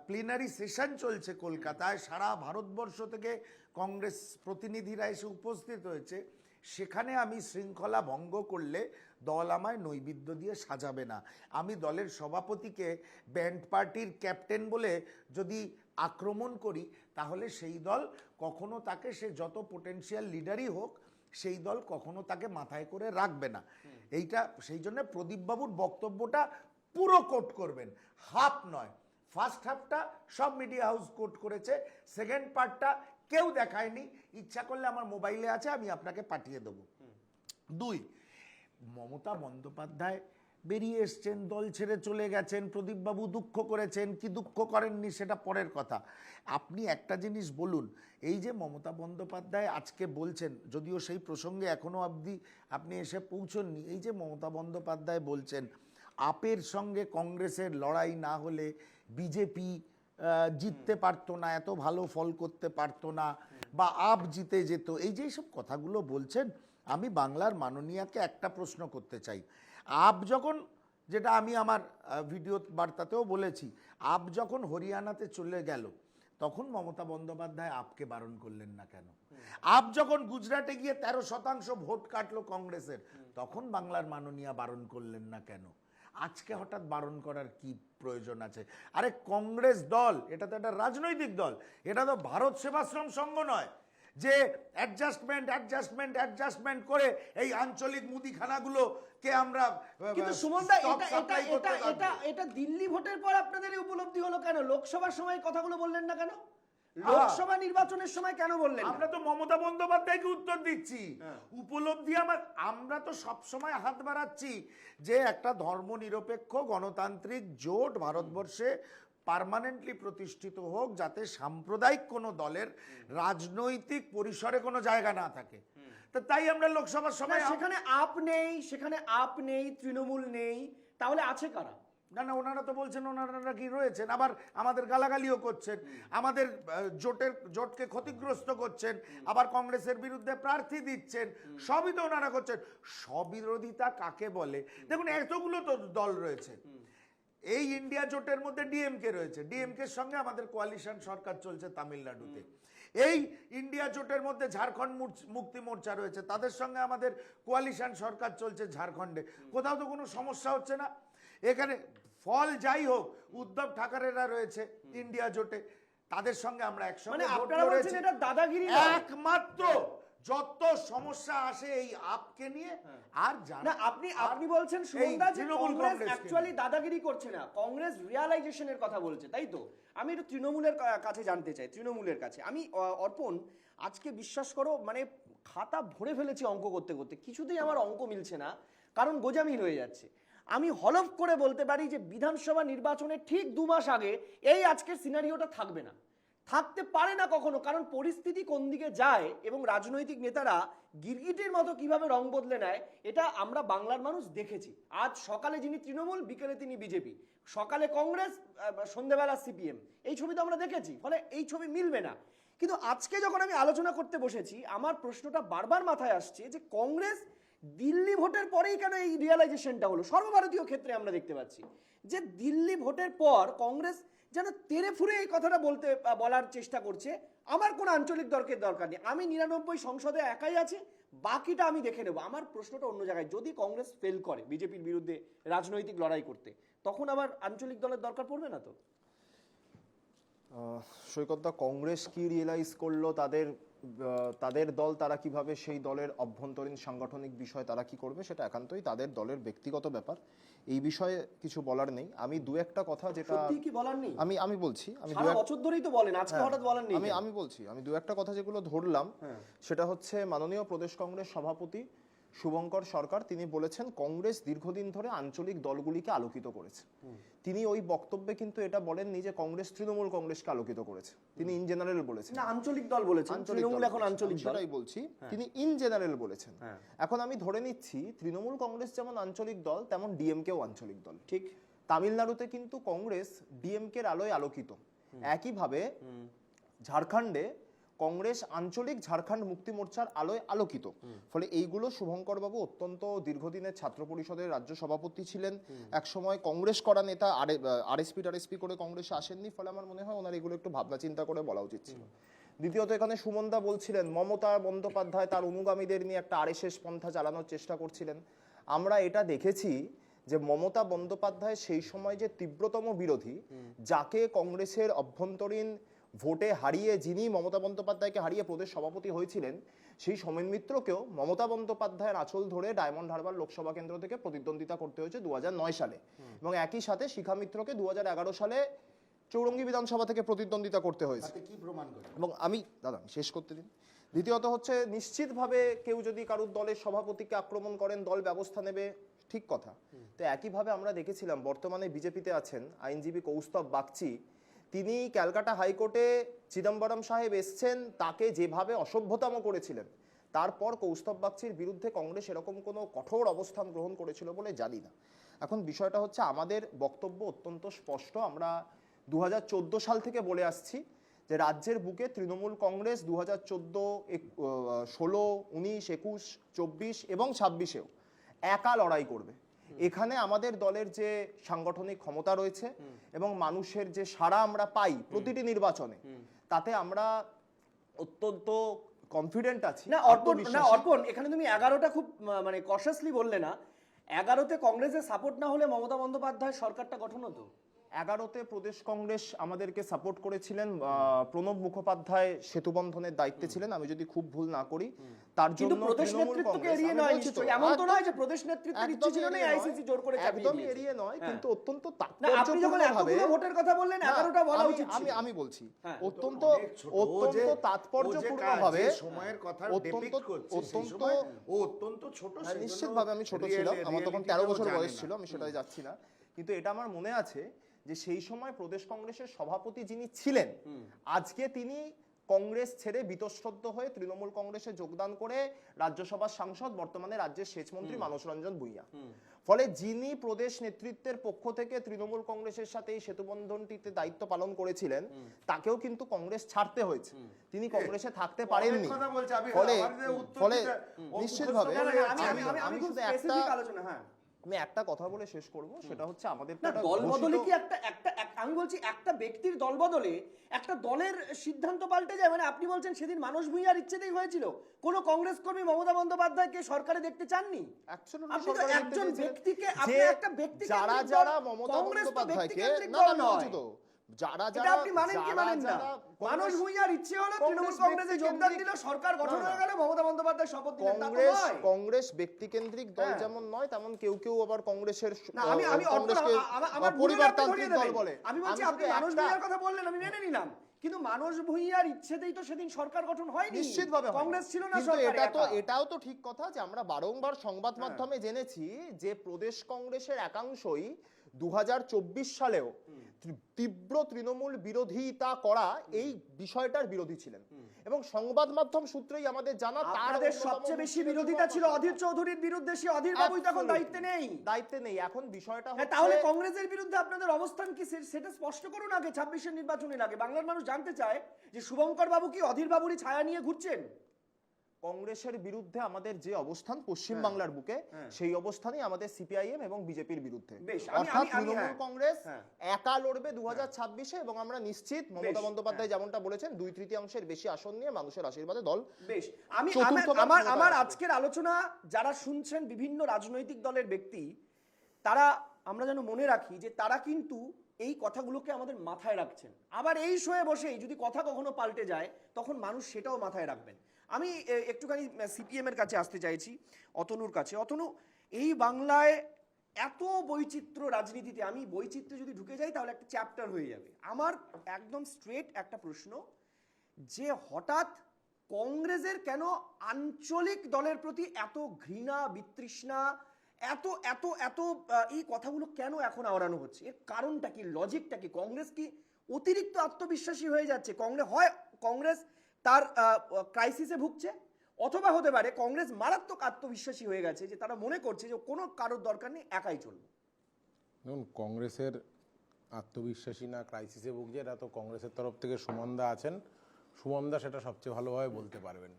প্লেনারি সেশন চলছে কলকাতায়, সারা ভারতবর্ষ থেকে কংগ্রেস প্রতিনিধিরা এসে উপস্থিত হয়েছে, সেখানে আমি শৃঙ্খলা ভঙ্গ করলে দল আমায় নৈবেদ্য দিয়ে সাজাবে না। আমি দলের সভাপতিকে ব্যান্ড পার্টির ক্যাপ্টেন বলে যদি আক্রমণ করি, তাহলে সেই দল কখনো তাকে, সে যত পোটেনশিয়াল লিডারই হোক, সেই দল কখনো তাকে মাথায় করে রাখবে না। এইটা সেই জন্য প্রদীপবাবুর বক্তব্যটা পুরো কোট করবেন, হাফ নয়। ফার্স্ট হাফটা সব মিডিয়া হাউস কোট করেছে, সেকেন্ড পার্টটা কেউ দেখায়নি। ইচ্ছা করলে আমার মোবাইলে আছে, আমি আপনাকে পাঠিয়ে দেবো। 2, মমতা বন্দ্যোপাধ্যায় বেরিয়ে এসছেন, দল ছেড়ে চলে গেছেন, প্রদীপবাবু দুঃখ করেছেন কি দুঃখ করেননি সেটা পরের কথা। আপনি একটা জিনিস বলুন, এই যে মমতা বন্দ্যোপাধ্যায় আজকে বলছেন, যদিও সেই প্রসঙ্গে এখনো অবধি আপনি এসে পৌঁছননি, এই যে মমতা বন্দ্যোপাধ্যায় বলছেন আপের সঙ্গে কংগ্রেসের লড়াই না হলে বিজেপি জিততে পারতো না, এত ভালো ফল করতে পারতো না, বা আপ জিতে যেত, এই যে সব কথাগুলো বলছেন, আমি বাংলার মাননীয়াকে একটা প্রশ্ন করতে চাই। আপ যখন, যেটা আমি আমার ভিডিও বার্তাতেও বলেছি, আপ যখন হরিয়ানাতে চলে গেল, তখন মমতা বন্দ্যোপাধ্যায় আপকে বারণ করলেন না কেন? আপ যখন গুজরাটে গিয়ে 13% ভোট কাটলো কংগ্রেসের, তখন বাংলার মাননীয়া বারণ করলেন না কেন? আজকে হঠাৎ বারণ করার কি প্রয়োজন আছে? আরে কংগ্রেস দল, এটা তো একটা রাজনৈতিক দল, এটা তো ভারত সেবাশ্রম সংঘ নয় যে অ্যাডজাস্টমেন্ট করে এই আঞ্চলিক মুদিখানাগুলোকে আমরা। কিন্তু সুমনদা, এটা দিল্লি ভোটের পর আপনাদের এই উপলব্ধি হলো কেন? লোকসভার সময় কথাগুলো বললেন না কেন? লোকসভা নির্বাচনের সময় কেন বললেন? আমরা তো মমতা বন্দ্যোপাধ্যায়কে উত্তর দিচ্ছি। উপলব্ধি আমরা তো সব সময় হাত বাড়াচ্ছি যে একটা ধর্মনিরপেক্ষ গণতান্ত্রিক জোট ভারতবর্ষে পার্মানেন্টলি প্রতিষ্ঠিত হোক, যাতে সাম্প্রদায়িক কোনো দলের রাজনৈতিক পরিসরে কোনো জায়গা না থাকে। তো তাই আমরা লোকসভার সময় সেখানে আপ নেই, তৃণমূল নেই, তাহলে আছে কারা? না, ওনারা তো বলছেন ওনারা কি রয়েছেন, আবার আমাদের গালাগালিও করছেন, আমাদের জোটকে ক্ষতিগ্রস্ত করছেন, আবার কংগ্রেসের বিরুদ্ধে প্রার্থী দিচ্ছেন, সবই তো ওনারা করছেন। স্ববিরোধিতা কাকে বলে? দেখুন, এতগুলো তো দল রয়েছে, এই ইন্ডিয়া জোটের মধ্যে ডিএমকে রয়েছে, ডিএমকের সঙ্গে আমাদের কোয়ালিশন সরকার চলছে তামিলনাড়ুতে। এই ইন্ডিয়া জোটের মধ্যে ঝাড়খণ্ড মুক্তি মোর্চা রয়েছে, তাদের সঙ্গে আমাদের কোয়ালিশন সরকার চলছে ঝাড়খণ্ডে। কোথাও তো কোনো সমস্যা হচ্ছে না। এখানে ফল যাই হোক, উদ্ধব ঠাকরেরা রয়েছে ইন্ডিয়া জোটে, তাদের সঙ্গে আমরা একসঙ্গে ভোট করেছি। এটা দাদাগিরি একমাত্র যত সমস্যা আসে এই আপকে নিয়ে। আর না, আপনি বলছেন সুমনদা যে কংগ্রেস অ্যাকচুয়ালি দাদাগিরি করছে না, কংগ্রেস রিয়ালাইজেশনের কথা বলছে, তাই তো? আমি একটু তৃণমূলের কাছে জানতে চাই, তৃণমূলের কাছে। আমি অর্পণ, আজকে বিশ্বাস করো, মানে খাতা ভরে ফেলেছি অঙ্ক করতে করতে, কিছুতেই আমার অঙ্ক মিলছে না, কারণ গোজামিল হয়ে যাচ্ছে। আমি হলফ করে বলতে পারি যে বিধানসভা নির্বাচনের ঠিক 2 মাস আগে এই আজকের সিনারিওটা থাকবে না, থাকতে পারে না কখনো। কারণ পরিস্থিতি কোন দিকে যায় এবং রাজনৈতিক নেতারা গিরগিটির মতো কিভাবে রং বদলে নেয়, এটা আমরা বাংলার মানুষ দেখেছি। আজ সকালে যিনি তৃণমূল, বিকেলে তিনি বিজেপি, সকালে কংগ্রেস, সন্ধ্যেবেলা সিপিএম, এই ছবি তো আমরা দেখেছি। ফলে এই ছবি মিলবে না। কিন্তু আজকে যখন আমি আলোচনা করতে বসেছি, আমার প্রশ্নটা বারবার মাথায় আসছে যে কংগ্রেস দিল্লি ভোটের পরেই কেন এই রিয়ালাইজেশনটা হলো? সর্বভারতীয় ক্ষেত্রে আমরা দেখতে পাচ্ছি যে দিল্লি ভোটের পর কংগ্রেস যেন তেরে ফুরে এই কথাটা বলার চেষ্টা করছে, আমার কোনো আঞ্চলিক দরকার নেই, আমি 99 সংসদে একাই আছে, বাকিটা আমি দেখে নেব। আমার প্রশ্নটা অন্য জায়গায়, যদি কংগ্রেস ফেল করে বিজেপির বিরুদ্ধে রাজনৈতিক লড়াই করতে, তখন আবার আঞ্চলিক দলের দরকার পড়বে না তো? সৈকতদা, কংগ্রেস কি রিয়েলাইজ করলো, তাদের দল, তারা কিভাবে সেই দলের অভ্যন্তরীণ সাংগঠনিক বিষয় তারা কি করবে, সেটা একান্তই তাদের দলের ব্যক্তিগত ব্যাপার, এই বিষয়ে কিছু বলার নেই। আমি দু একটা কথা, যেটা কি বলার নেই, আমি বলছি, আমি সারা বছর ধরেই তো বলেন, আজকে হঠাৎ বলেন নেই। আমি বলছি, আমি দু একটা কথা যেগুলো ধরলাম, সেটা হচ্ছে মাননীয় প্রদেশ কংগ্রেস সভাপতি শুভঙ্কর সরকার, তিনি বলেছেন কংগ্রেস দীর্ঘদিন ধরে আঞ্চলিক দলগুলিকে আলোকিত করেছে। তিনি ওই বক্তব্যে কিন্তু এটা বলেননি যে কংগ্রেস তৃণমূল কংগ্রেসকে আলোকিত করেছে, তিনি ইন জেনারেল বলেছেন, না আঞ্চলিক দল বলেছেন, তৃণমূল এখন আঞ্চলিক দল, সেটাই বলছি, তিনি ইন জেনারেল বলেছেন। এখন আমি ধরে নিচ্ছি তৃণমূল কংগ্রেস যেমন আঞ্চলিক দল, তেমন ডিএমকেও আঞ্চলিক দল। ঠিক, তামিলনাড়ুতে কিন্তু কংগ্রেস ডিএমকের আলোয় আলোকিত, একইভাবে ঝাড়খণ্ডে কংগ্রেস আঞ্চলিক ঝাড়খণ্ড মুক্তি মোর্চার আলোয় আলোকিত। ফলে এইগুলো শুভঙ্কর বাবু অত্যন্ত দীর্ঘদিনের ছাত্র পরিষদের রাজ্য সভাপতি ছিলেন, একসময় কংগ্রেস করা নেতা, আরএসপি করে কংগ্রেসে আসেননি। ফলে আমার মনে হয় ওনার এগুলো একটু ভাবনা চিন্তা করে বলা উচিত ছিল। দ্বিতীয়ত এখানে সুমনদা বলছিলেন মমতা বন্দ্যোপাধ্যায় তার অনুগামীদের নিয়ে একটা আরএসএস পন্থা চালানোর চেষ্টা করছিলেন। আমরা এটা দেখেছি যে মমতা বন্দ্যোপাধ্যায় সেই সময় যে তীব্রতম বিরোধী, যাকে কংগ্রেসের অভ্যন্তরীণ ভোটে হারিয়ে, যিনি মমতা বন্দ্যোপাধ্যায়কে হারিয়ে প্রদেশ সভাপতি হয়েছিলেন, সেই সোমেন মিত্রকেও মমতা বন্দ্যোপাধ্যায়ের আঁচল ধরে ডায়মন্ড হারবার লোকসভা কেন্দ্র থেকে প্রতিদ্বন্দ্বিতা করতে হয়েছে 2009 সালে, এবং একই সাথে শিখা মিত্রকে 2011 সালে চৌরঙ্গী বিধানসভা থেকে প্রতিদ্বন্দ্বিতা করতে হয়েছে। কি প্রমাণ করে? এবং আমি শেষ করতে দিন। দ্বিতীয়ত হচ্ছে, নিশ্চিতভাবে কেউ যদি কারুর দলের সভাপতিকে আক্রমণ করেন দল ব্যবস্থা নেবে, ঠিক কথা। তো একইভাবে আমরা দেখেছিলাম বর্তমানে বিজেপিতে আছেন আইনজীবী কৌস্তভ বাগচি, তিনি ক্যালকাটা হাইকোর্টে চিদম্বরম সাহেব এসছেন, তাকে যেভাবে অসভ্যতাম করেছিলেন, তারপর কৌস্তভ বাগচির বিরুদ্ধে কংগ্রেস এরকম কোনো কঠোর অবস্থান গ্রহণ করেছিল বলে জানি না। এখন বিষয়টা হচ্ছে, আমাদের বক্তব্য অত্যন্ত স্পষ্ট। আমরা 2014 সাল থেকে বলে আসছি যে রাজ্যের বুকে তৃণমূল কংগ্রেস 2014, 16, 19, 21, 24 এবং 26-এও একা লড়াই করবে। এখানে আমাদের দলের যে সাংগঠনিক ক্ষমতা রয়েছে এবং মানুষের যে সাড়া আমরা পাই প্রতিটি নির্বাচনে, তাতে আমরা অত্যন্ত কনফিডেন্ট আছি। অর্পণ, এখানে তুমি 11টা খুব মানে কশাসলি বললে না। 11তে কংগ্রেসের সাপোর্ট না হলে মমতা বন্দ্যোপাধ্যায় সরকারটা গঠন হতো। 11তে প্রদেশ কংগ্রেস আমাদেরকে সাপোর্ট করেছিলেন, প্রণব মুখোপাধ্যায় সেতুবন্ধনের দায়িত্বে ছিলেন, আমি যদি খুব ভুল না করি। তার জন্য প্রদেশ নেতৃত্বকে এড়িয়ে নয়, এমন তো নয় যে প্রদেশ নেতৃত্বের ইচ্ছে ছিল না আইসিসি জোর করে চাপিয়ে একদম দিয়েছে। এড়িয়ে নয়, কিন্তু অত্যন্ত আপনি যখন এতগুলো ভোটের কথা বললেন 11টা বলা উচিত ছিল। আমি বলছি অত্যন্ত তাৎপর্যপূর্ণভাবে সময়ের কথা অত্যন্ত ছোট, নিশ্চিতভাবে আমি ছোট ছিলাম, আমার তখন 13 বছর বয়স ছিল, আমি সেটাই যাচ্ছি না। কিন্তু এটা আমার মনে আছে যে সেই সময় প্রদেশ কংগ্রেসের সভাপতি যিনি ছিলেন, আজকে তিনি কংগ্রেস ছেড়ে বীতশ্রদ্ধ হয়ে তৃণমূল কংগ্রেসে যোগদান করে রাজ্যসভার সাংসদ, বর্তমানে রাজ্যের সেচ মন্ত্রী মানস রঞ্জন ভূঁইয়া। ফলে যিনি প্রদেশ নেতৃত্বের পক্ষ থেকে তৃণমূল কংগ্রেসের সাথে এই সেতুবন্ধনটিতে দায়িত্ব পালন করেছিলেন, তাকেও কিন্তু কংগ্রেস ছাড়তে হয়েছে, তিনি কংগ্রেসে থাকতে পারেননি। ফলে নিশ্চিতভাবে আমি একটা কথা বলে শেষ করব, সেটা হচ্ছে আমাদের দলবদলে কি আমি বলছি একটা ব্যক্তির দলবদলে একটা দলের সিদ্ধান্ত পাল্টে যায়। মানে আপনি বলছেন সেদিন মানস ভূঁইয়ার ইচ্ছেতেই হয়েছিল, কোন কংগ্রেস কর্মী মমতা বন্দ্যোপাধ্যায়কে সরকারে দেখতে চাননি। আপনি তো একজন ব্যক্তিকে, আপনি একটা ব্যক্তি, যারা মমতা বন্দ্যোপাধ্যায়কে আপনি মানেন কি মানেন না? মানস ভূঁইয়ার ইচ্ছে হলো তৃণমূল কংগ্রেসে যোগদান দিল, সরকার গঠন হয়ে গেল, মমতা বন্দ্যোপাধ্যায় শপথ নিলেন। কংগ্রেস ব্যক্তিকেন্দ্রিক দল যেমন নয়, তেমন কেউ কেউ আবার কংগ্রেসের পরিবারতান্ত্রিক দল বলে। আমি বলছি আপনি মানস ভূঁইয়ার কথা বললেন, আমি মেনে নিলাম, কিন্তু মানস ভূঁইয়ার ইচ্ছেতেই তো সেদিন সরকার গঠন হয়নি, নিশ্চিতভাবে কংগ্রেস ছিল না। এটাও তো ঠিক কথা যে আমরা বারংবার সংবাদ মাধ্যমে জেনেছি যে প্রদেশ কংগ্রেসের একাংশই 2024 সালেও তীব্র তৃণমূল বিরোধিতা করা এই বিষয়টার বিরোধী ছিলেন, এবং সংবাদ মাধ্যম সূত্রেই আমাদের জানা তাদের সবচেয়ে বেশি বিরোধিতা ছিল অধীর চৌধুরীর বিরুদ্ধে। সে অধীর বাবুই তখন দায়িত্বে নেই। এখন বিষয়টা তাহলে কংগ্রেসের বিরুদ্ধে আপনাদের অবস্থান কি সেটা স্পষ্ট করুন আগে, 26-এর নির্বাচনের আগে। বাংলার মানুষ জানতে চায় যে শুভঙ্কর বাবু কি অধীর বাবুরই ছায়া নিয়ে ঘুরছেন। কংগ্রেসের বিরুদ্ধে আমাদের যে অবস্থান পশ্চিম বাংলার বুকে, সেই অবস্থানই আমাদের সিপিআইএম এবং বিজেপির বিরুদ্ধে। অর্থাৎ তৃণমূল কংগ্রেস একা লড়বে 2026-এ, এবং আমরা নিশ্চিত মমতা বন্দ্যোপাধ্যায় যেমনটা বলেছেন 2/3 বেশি আসন নিয়ে মানুষের আশীর্বাদে দল। বেশ, আমার আজকের আলোচনা যারা শুনছেন বিভিন্ন রাজনৈতিক দলের ব্যক্তি, তারা আমরা যেন মনে রাখি যে তারা কিন্তু এই কথাগুলোকে আমাদের মাথায় রাখছেন। আবার এই শোয়ে বসেই যদি কথা কখনো পাল্টে যায়, তখন মানুষ সেটাও মাথায় রাখবেন। আমি একটুখানি সিপিএম এর কাছে আসতে চাইছি, অতনুর কাছে। অতনু, এই বাংলায় এত বৈচিত্র্য রাজনীতিতে, আমি বৈচিত্র্য যদি ঢুকে যাই তাহলে একটা চ্যাপ্টার হয়ে যাবে। আমার একদম স্ট্রেট একটা প্রশ্ন, যে হঠাৎ কংগ্রেসের কেন আঞ্চলিক দলের প্রতি এত ঘৃণা, বিতৃষ্ণা, এত এত এত এই কথাগুলো কেন এখন আওড়ানো হচ্ছে? এর কারণটা কি, লজিকটা কি? কংগ্রেস কি অতিরিক্ত আত্মবিশ্বাসী হয়ে যাচ্ছে? কংগ্রেস তার ক্রাইসিসে ভুগছে, অথবা হতে পারে কংগ্রেস মারাত্মক আত্মবিশ্বাসী হয়ে গেছে, যে তারা মনে করছে যে কোনো কারোর দরকার নেই, একাই চলবে। দেখুন, কংগ্রেসের আত্মবিশ্বাসী না ক্রাইসিসে ভুগছে, এটা তো কংগ্রেসের তরফ থেকে সুমনদা আছেন, সুমনদা সেটা সবচেয়ে ভালোভাবে বলতে পারবেন।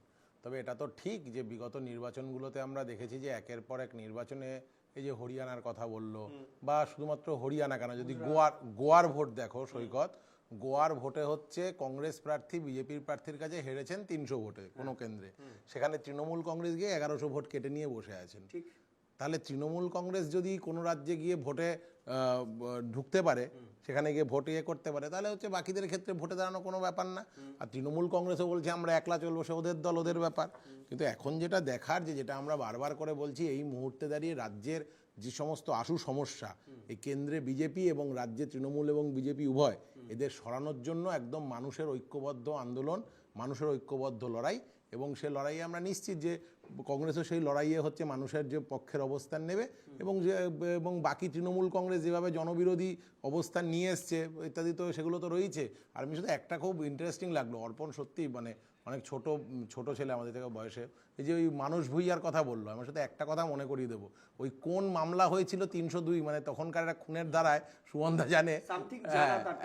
তবে এটা তো ঠিক যে বিগত নির্বাচনগুলোতে আমরা দেখেছি যে একের পর এক নির্বাচনে, এই যে হরিয়ানার কথা বললো, বা শুধুমাত্র হরিয়ানা কেন, যদি গোয়ার ভোট দেখো সৈকত, গোয়ার ভোটে হচ্ছে কংগ্রেস প্রার্থী বিজেপির প্রার্থীর কাছে হেরেছেন 300 ভোটে কোনো কেন্দ্রে, সেখানে তৃণমূল কংগ্রেস গিয়ে 1100 ভোট কেটে নিয়ে বসে আছেন। তাহলে তৃণমূল কংগ্রেস যদি কোনো রাজ্যে গিয়ে ভোটে ঢুকতে পারে, সেখানে গিয়ে ভোট ইয়ে করতে পারে, তাহলে হচ্ছে বাকিদের ক্ষেত্রে ভোটে দাঁড়ানো কোনো ব্যাপার না। আর তৃণমূল কংগ্রেসও বলছে আমরা একলা চলবো, সে ওদের দল, ওদের ব্যাপার। কিন্তু এখন যেটা দেখার, যেটা আমরা বারবার করে বলছি, এই মুহূর্তে দাঁড়িয়ে রাজ্যের যে সমস্ত আশু সমস্যা, এই কেন্দ্রে বিজেপি এবং রাজ্যে তৃণমূল এবং বিজেপি উভয়, এদের সরানোর জন্য একদম মানুষের ঐক্যবদ্ধ আন্দোলন, মানুষের ঐক্যবদ্ধ লড়াই। এবং সে লড়াইয়ে আমরা নিশ্চিত যে কংগ্রেসও সেই লড়াইয়ে হচ্ছে মানুষের যে পক্ষের অবস্থান নেবে, এবং বাকি তৃণমূল কংগ্রেস যেভাবে জনবিরোধী অবস্থান নিয়ে এসছে ইত্যাদি, তো সেগুলো তো রয়েছে। আর আমি শুধু একটা খুব ইন্টারেস্টিং লাগলো, অর্পণ সত্যি মানে অনেক ছোট ছেলে আমাদের থেকে বয়সে, এই যে ওই মানস ভুঁইয়ার কথা বললো, আমার সাথে একটা কথা মনে করিয়ে দেবো, ওই কোন মামলা হয়েছিল 302, মানে তখনকার একটা খুনের ধারায়, সুমনদা জানে,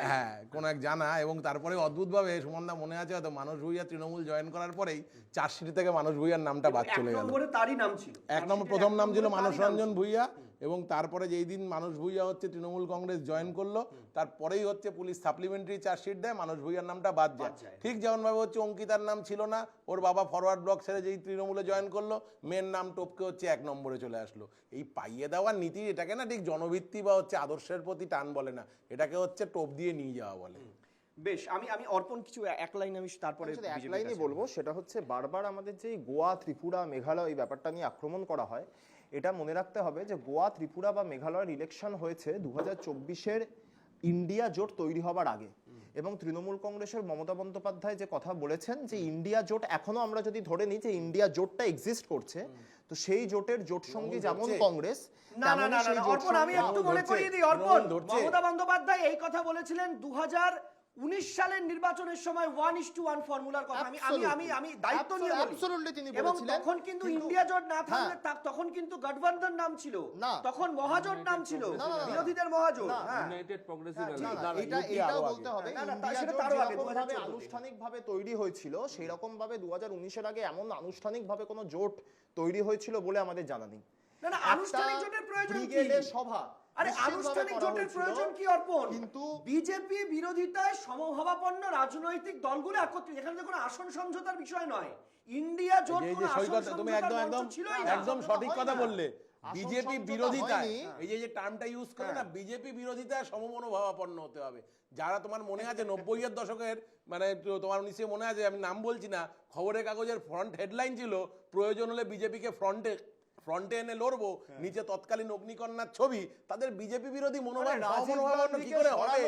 হ্যাঁ কোন এক জানা, এবং তারপরে অদ্ভুতভাবে সুমনদা মনে আছে হয়তো, মানস ভুঁইয়া তৃণমূল জয়েন করার পরেই চার্জশিট থেকে মানস ভুঁইয়ার নামটা বাদ চলে গেল। তারই নাম ছিল, 1 নম্বর প্রথম নাম ছিল মানস রঞ্জন ভুঁইয়া, এবং তারপরে যেই দিন মানস ভুঁইয়া হচ্ছে তৃণমূল কংগ্রেস জয়েন করলো, তারপরেই হচ্ছে পুলিশ সাপ্লিমেন্টারি চার্জশিট দেয়, মানস ভুঁইয়ার নামটা বাদ যায়। ঠিক যেমনভাবে হচ্ছে অঙ্কিতার নাম ছিল না, ওর বাবা ফরওয়ার্ড ব্লক ছেড়ে যেই তৃণমূলে জয়েন করলো, মেয়ের নাম টপকে হচ্ছে 1 নম্বরে চলে আসলো। এই পাইয়ে দেওয়ার নীতি, এটাকে না ঠিক জনভিত্তি বা হচ্ছে আদর্শের প্রতি টান বলে না, এটাকে হচ্ছে টোপ দিয়ে নিয়ে যাওয়া বলে। বেশ, আমি অর্পণ কিছু এক লাইন আমি তারপরে এক লাইনে বলবো, সেটা হচ্ছে বারবার আমাদের যে গোয়া, ত্রিপুরা, মেঘালয় এই ব্যাপারটা নিয়ে আক্রমণ করা হয়, এটা মনে রাখতে হবে যে গোয়া, ত্রিপুরা বা মেঘালয়ের ইলেকশন হয়েছে 2024-এর ইন্ডিয়া জোট তৈরি হবার আগে। এবং তৃণমূল কংগ্রেসের মমতা বন্দ্যোপাধ্যায় যে কথা বলেছেন যে ইন্ডিয়া জোট, এখনো আমরা যদি ধরে নিই যে ইন্ডিয়া জোটটা এক্সিস্ট করছে, তো সেই জোটের জোট সঙ্গী যেমন কংগ্রেস, না, অর্পণ আমি একটু মনে করিয়ে দিই, অর্পণ মমতা বন্দ্যোপাধ্যায় এই কথা বলেছিলেন 2019 সালের নির্বাচনের সময় 1:1 ফর্মুলার কথা। আমি দায়িত্ব নিয়ে বলি, অ্যাবসলিউটলি তিনি এবং বলেছিলেন। তখন কিন্তু ইন্ডিয়া জোট না থাকলে, তখন কিন্তু গঠবন্ধন নাম ছিল, তখন মহাজোট নাম ছিল, বিরোধীদের মহাজোট। ইউনাইটেড প্রগ্রেসিভ এটাও বলতে হবে, ইন্ডিয়া জোট যেরকমভাবে আনুষ্ঠানিকভাবে তৈরি হয়েছিল, সেই রকম ভাবে 2019-এর আগে এমন আনুষ্ঠানিকভাবে কোনো জোট তৈরি হয়েছিল বলে আমাদের জানা নেই। না, আনুষ্ঠানিক জোটের প্রয়োজন কি? ব্রিগেডের সভা, আরে আনুষ্ঠানিক জোটের প্রয়োজন কি অর্পণ? কিন্তু বিজেপি বিরোধিতায় সমভাবাপন্ন রাজনৈতিক দলগুলো একত্রিত, এখানে তো কোনো আসন সমঝোতার বিষয় নয়। ইন্ডিয়া জোট কোনো আসন তুমি সমঝোতার মঞ্চ ছিলই না। একদম সঠিক কথা বললে। বিজেপি বিরোধিতায়, এই যে টার্মটা ইউজ করে না, বিজেপি বিরোধিতায় সমমনোভাবাপন্ন হতে হবে। যারা তোমার মনে আছে 90-এর দশকের, মানে তোমার নিশ্চয়ই মনে আছে, আমি নাম বলছি না, খবরের কাগজের ফ্রন্ট হেডলাইন ছিল প্রয়োজন হলে বিজেপিকে ফ্রন্টে এনে লড়বো, নিচে তৎকালীন অগ্নিকন্যার ছবি। তাদের বিজেপি বিরোধী মনোভাব কি করে হবে?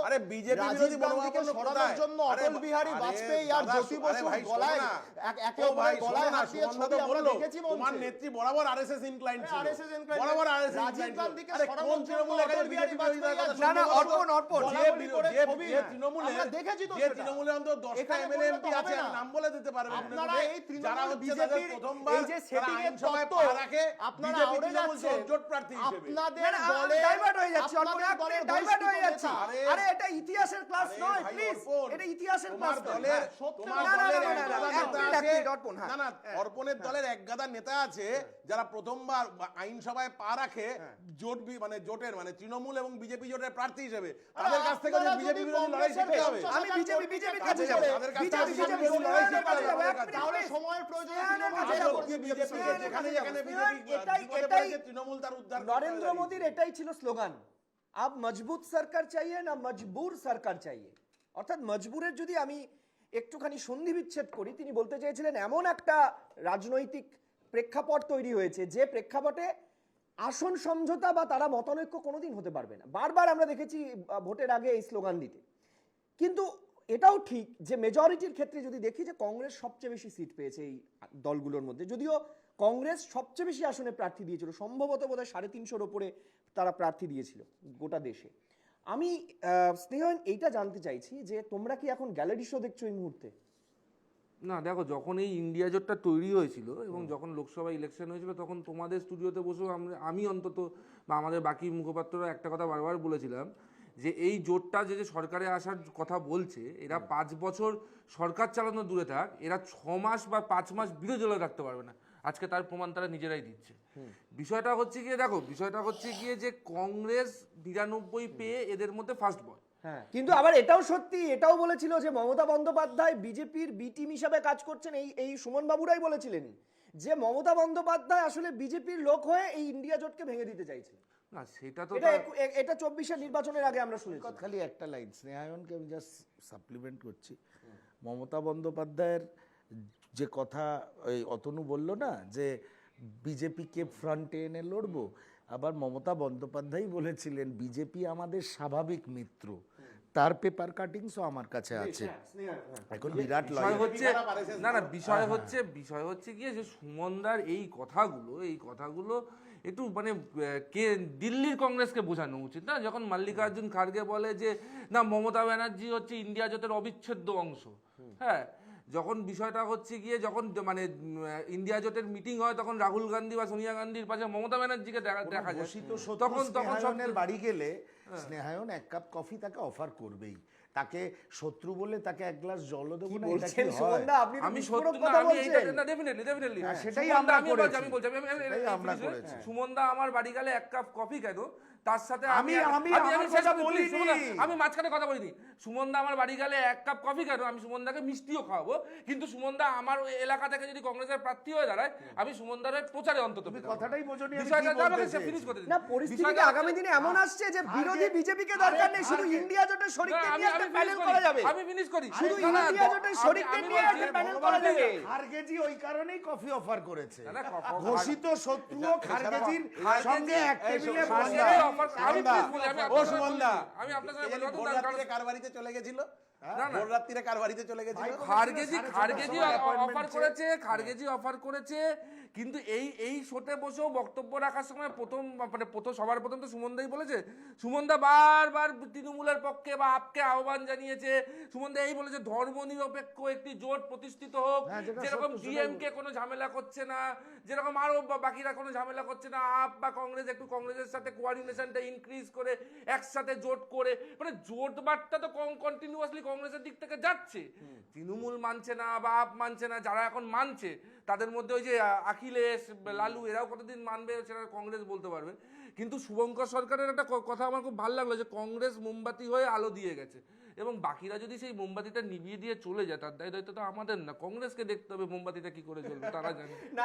আরে বিজেপি বিরোধী মনোভাব সরানোর জন্য অটল বিহারী বাজপেয়ী আর জ্যোতি বসু গলায় একে অপরের গলায় হাত দিয়ে ছবি আমরা দেখেছি। তোমার নেত্রী বরাবর আরএসএস ইনক্লাইন ছিল, বরাবর আরএসএস ইনক্লাইন ছিল। আরে কোন তৃণমূলের কাছে বিজেপি বিরোধিতার কথা? না, অর্পণ যে তৃণমূলে অন্তত 10টা এমএলএ এমপি আছে, নাম বলে দিতে পারবেন আপনারা। এই যারা হচ্ছে তাদের প্রথমবার এই যে সেটিং এর আইনসভায় পা রাখে, আপনারা আউড়ে যাচ্ছেন জোট প্রার্থী হিসেবে। আপনাদের দলে ডাইভার্ট হয়ে যাচ্ছে, ডাইভার্ট হয়ে যাচ্ছে। আরে এটা ইতিহাসের ক্লাস নয়, প্লিজ, এটা ইতিহাসের ক্লাস নয়। না, অর্পণের দলের এক গাদা নেতা আছে যারা প্রথমবার আইনসভায় পা রাখে জোট, মানে জোটের, মানে তৃণমূল এবং বিজেপি জোটের প্রার্থী হিসেবে। তাদের কাছ থেকে বিজেপি বিরোধী লড়াই শিখতে হবে। আমি বিজেপির কাছে যাব, তাদের কাছ থেকে বিজেপি বিরোধী লড়াই শিখতে হবে। তাহলে সময়ের প্রয়োজনে নরেন্দ্র মোদীর এটাই ছিল স্লোগান, আব মজবুত সরকার চাইয়ে না মজবুর সরকার চাইয়ে। অর্থাৎ মজবুরের যদি আমি একটুখানি সন্ধি বিচ্ছেদ করি, তিনি বলতে চেয়েছিলেন এমন একটা রাজনৈতিক প্রেক্ষাপট তৈরি হয়েছে যে প্রেক্ষাপটে আসন সমঝোতা বা তারা মতানৈক্য কোনোদিন হতে পারবে না। বারবার আমরা দেখেছি ভোটের আগে এই স্লোগান দিতে। কিন্তু এটাও ঠিক যে মেজরিটির ক্ষেত্রে যদি দেখি যে কংগ্রেস সবচেয়ে বেশি সিট পেয়েছে এই দলগুলোর মধ্যে, যদিও কংগ্রেস সবচেয়ে বেশি আসনে প্রার্থী দিয়েছিল, সম্ভবত বোধহয় 350-র উপরে তারা প্রার্থী দিয়েছিল গোটা দেশে। আমি স্নেহন এইটা জানতে চাইছি যে তোমরা কি এখন গ্যালারি শো দেখছো এই মুহূর্তে? না দেখো, যখন এই ইন্ডিয়া জোটটা তৈরি হয়েছিল এবং যখন লোকসভা ইলেকশন হয়েছিল, তখন তোমাদের স্টুডিওতে বসেও আমি অন্তত বা আমাদের বাকি মুখপাত্ররা একটা কথা বারবার বলেছিলাম যে এই জোটটা যে সরকারে আসার কথা বলছে, এরা 5 বছর সরকার চালানো দূরে থাক, এরা 6 মাস বা 5 মাস বিরোধী দলে রাখতে পারবে না। আজকে তার প্রমাণ তারা নিজেরাই দিচ্ছে। বিষয়টা হচ্ছে গিয়ে দেখো, বিষয়টা হচ্ছে গিয়ে যে কংগ্রেস 92 পেয়ে এদের মধ্যে ফার্স্ট বয়, হ্যাঁ, কিন্তু আবার এটাও সত্যি, এটাও বলেছিল যে মমতা বন্দ্যোপাধ্যায় বিজেপির বি টিম হিসাবে কাজ করছেন। এই সুমন বাবুরাই বলেছিলেন যে মমতা বন্দ্যোপাধ্যায় আসলে বিজেপির লোক হয়ে এই ইন্ডিয়া জোটকে ভেঙে দিতে চাইছেন। না সেটা তো এটা 24-এর নির্বাচনের আগে আমরা শুনেছি। খালি একটা লাইন, স্নেহায়নকে আমি জাস্ট সাপ্লিমেন্ট করছি। মমতা বন্দ্যোপাধ্যায়ের যে কথা ওই অতনু বললো না যে বিজেপিকে ফ্রন্টে এনে লড়বো, আবার মমতা বন্দ্যোপাধ্যায় বলেছিলেন বিজেপি আমাদের স্বাভাবিক মিত্র। তার পেপার কাটিংসও আমার কাছে আছে। এখন বিরাট বিষয় লড়াই হচ্ছে না বিষয় হচ্ছে গিয়ে যে সুমনদার এই কথাগুলো একটু মানে কে দিল্লির কংগ্রেসকে বোঝানো উচিত না, যখন মল্লিকার্জুন খার্গে বলে যে না মমতা ব্যানার্জি হচ্ছে ইন্ডিয়া জোটের অবিচ্ছেদ্য অংশ। হ্যাঁ, যখন বিষয়টা হচ্ছে গিয়ে যখন মানে ইন্ডিয়া জোটের মিটিং হয় তখন রাহুল গান্ধী বা সোনিয়া গান্ধীর পাশে মমতা ব্যানার্জিকে দেখা যায়, তখন স্নেহায়নের বাড়ি গেলে স্নেহায়ন এক কাপ কফি তাকে অফার করবেই। তাকে শত্রু বলে তাকে এক গ্লাস জলও দেবো না, এটা কি হয়? আমি সুমনদা আমার বাড়ি গেলে এক কাপ কফি কেন, তার সাথে আমি মাঝখানে কথা বলিনি। সুমনদা আমার বাড়ি গেলে এক কাপ কফি কেন, আমি সুমনদাকে মিষ্টিও খাওয়াবো, কিন্তু সুমনদা আমার এলাকা থেকে যদি কংগ্রেসের প্রার্থী হয়ে দাঁড়ায় আমি সুমনদার প্রচারে অন্তত কথাটাই বোঝনি। না, পরিস্থিতি আগামী দিনে এমন আসছে যে বিরোধী বিজেপিকে দরকার নেই, শুধু ইন্ডিয়া জোটের শরীককে নিয়ে একটা প্যানেল করা যাবে। আমি ফিনিশ করি, শুধু ইন্ডিয়া জোটের শরীককে নিয়ে একটা প্যানেল করা যাবে। খারগেজি ওই কারণেই কফি অফার করেছে। ঘোষিত শত্রুও খারগেজির সঙ্গে এক টেবিলে বসে। আমি আপনার সাথে কার বাড়িতে চলে গেছিল, ভোর রাত্রিরে কার বাড়িতে চলে গেছিল? খারগেজি অফার করেছে, কিন্তু এই শোতে বসেও বক্তব্য রাখার সময় সবার প্রথম তো সুমনদাই বলেছে। সুমনদা বারবার তৃণমূলের পক্ষে বা আপকে আহ্বান জানিয়েছে। সুমনদা এই বলেছে ধর্মনিরপেক্ষ একটি জোট প্রতিষ্ঠিত হোক, যেরকম ডিএমকে কোনো ঝামেলা করছে না, যেরকম আরো বাকিরা কোনো ঝামেলা করছে না, আপ বা কংগ্রেস একটু কংগ্রেসের সাথে কোঅর্ডিনেশনটা ইনক্রিজ করে একসাথে জোট করে, মানে জোট বার্তা তো কন্টিনিউয়াসলি কংগ্রেসের দিক থেকে যাচ্ছে। তৃণমূল মানছে না বা আপ মানছে না, যারা এখন মানছে তাদের মধ্যে ওই যে অখিলেশ, লালু, এরাও কতদিন মানবে সেটা কংগ্রেস বলতে পারবে। কিন্তু শুভঙ্কর সরকারের একটা কথা আমার খুব ভালো লাগলো যে কংগ্রেস মোমবাতি হয়ে আলো দিয়ে গেছে, এবং বাকিরা যদি সেই মোমবাতিটা নিভিয়ে দিয়ে চলে যায় তার দায়িত্ব তো আমাদের না, কংগ্রেসকে দেখতে হবে মোমবাতিটা কি করে জ্বলবে, তারা জানে না।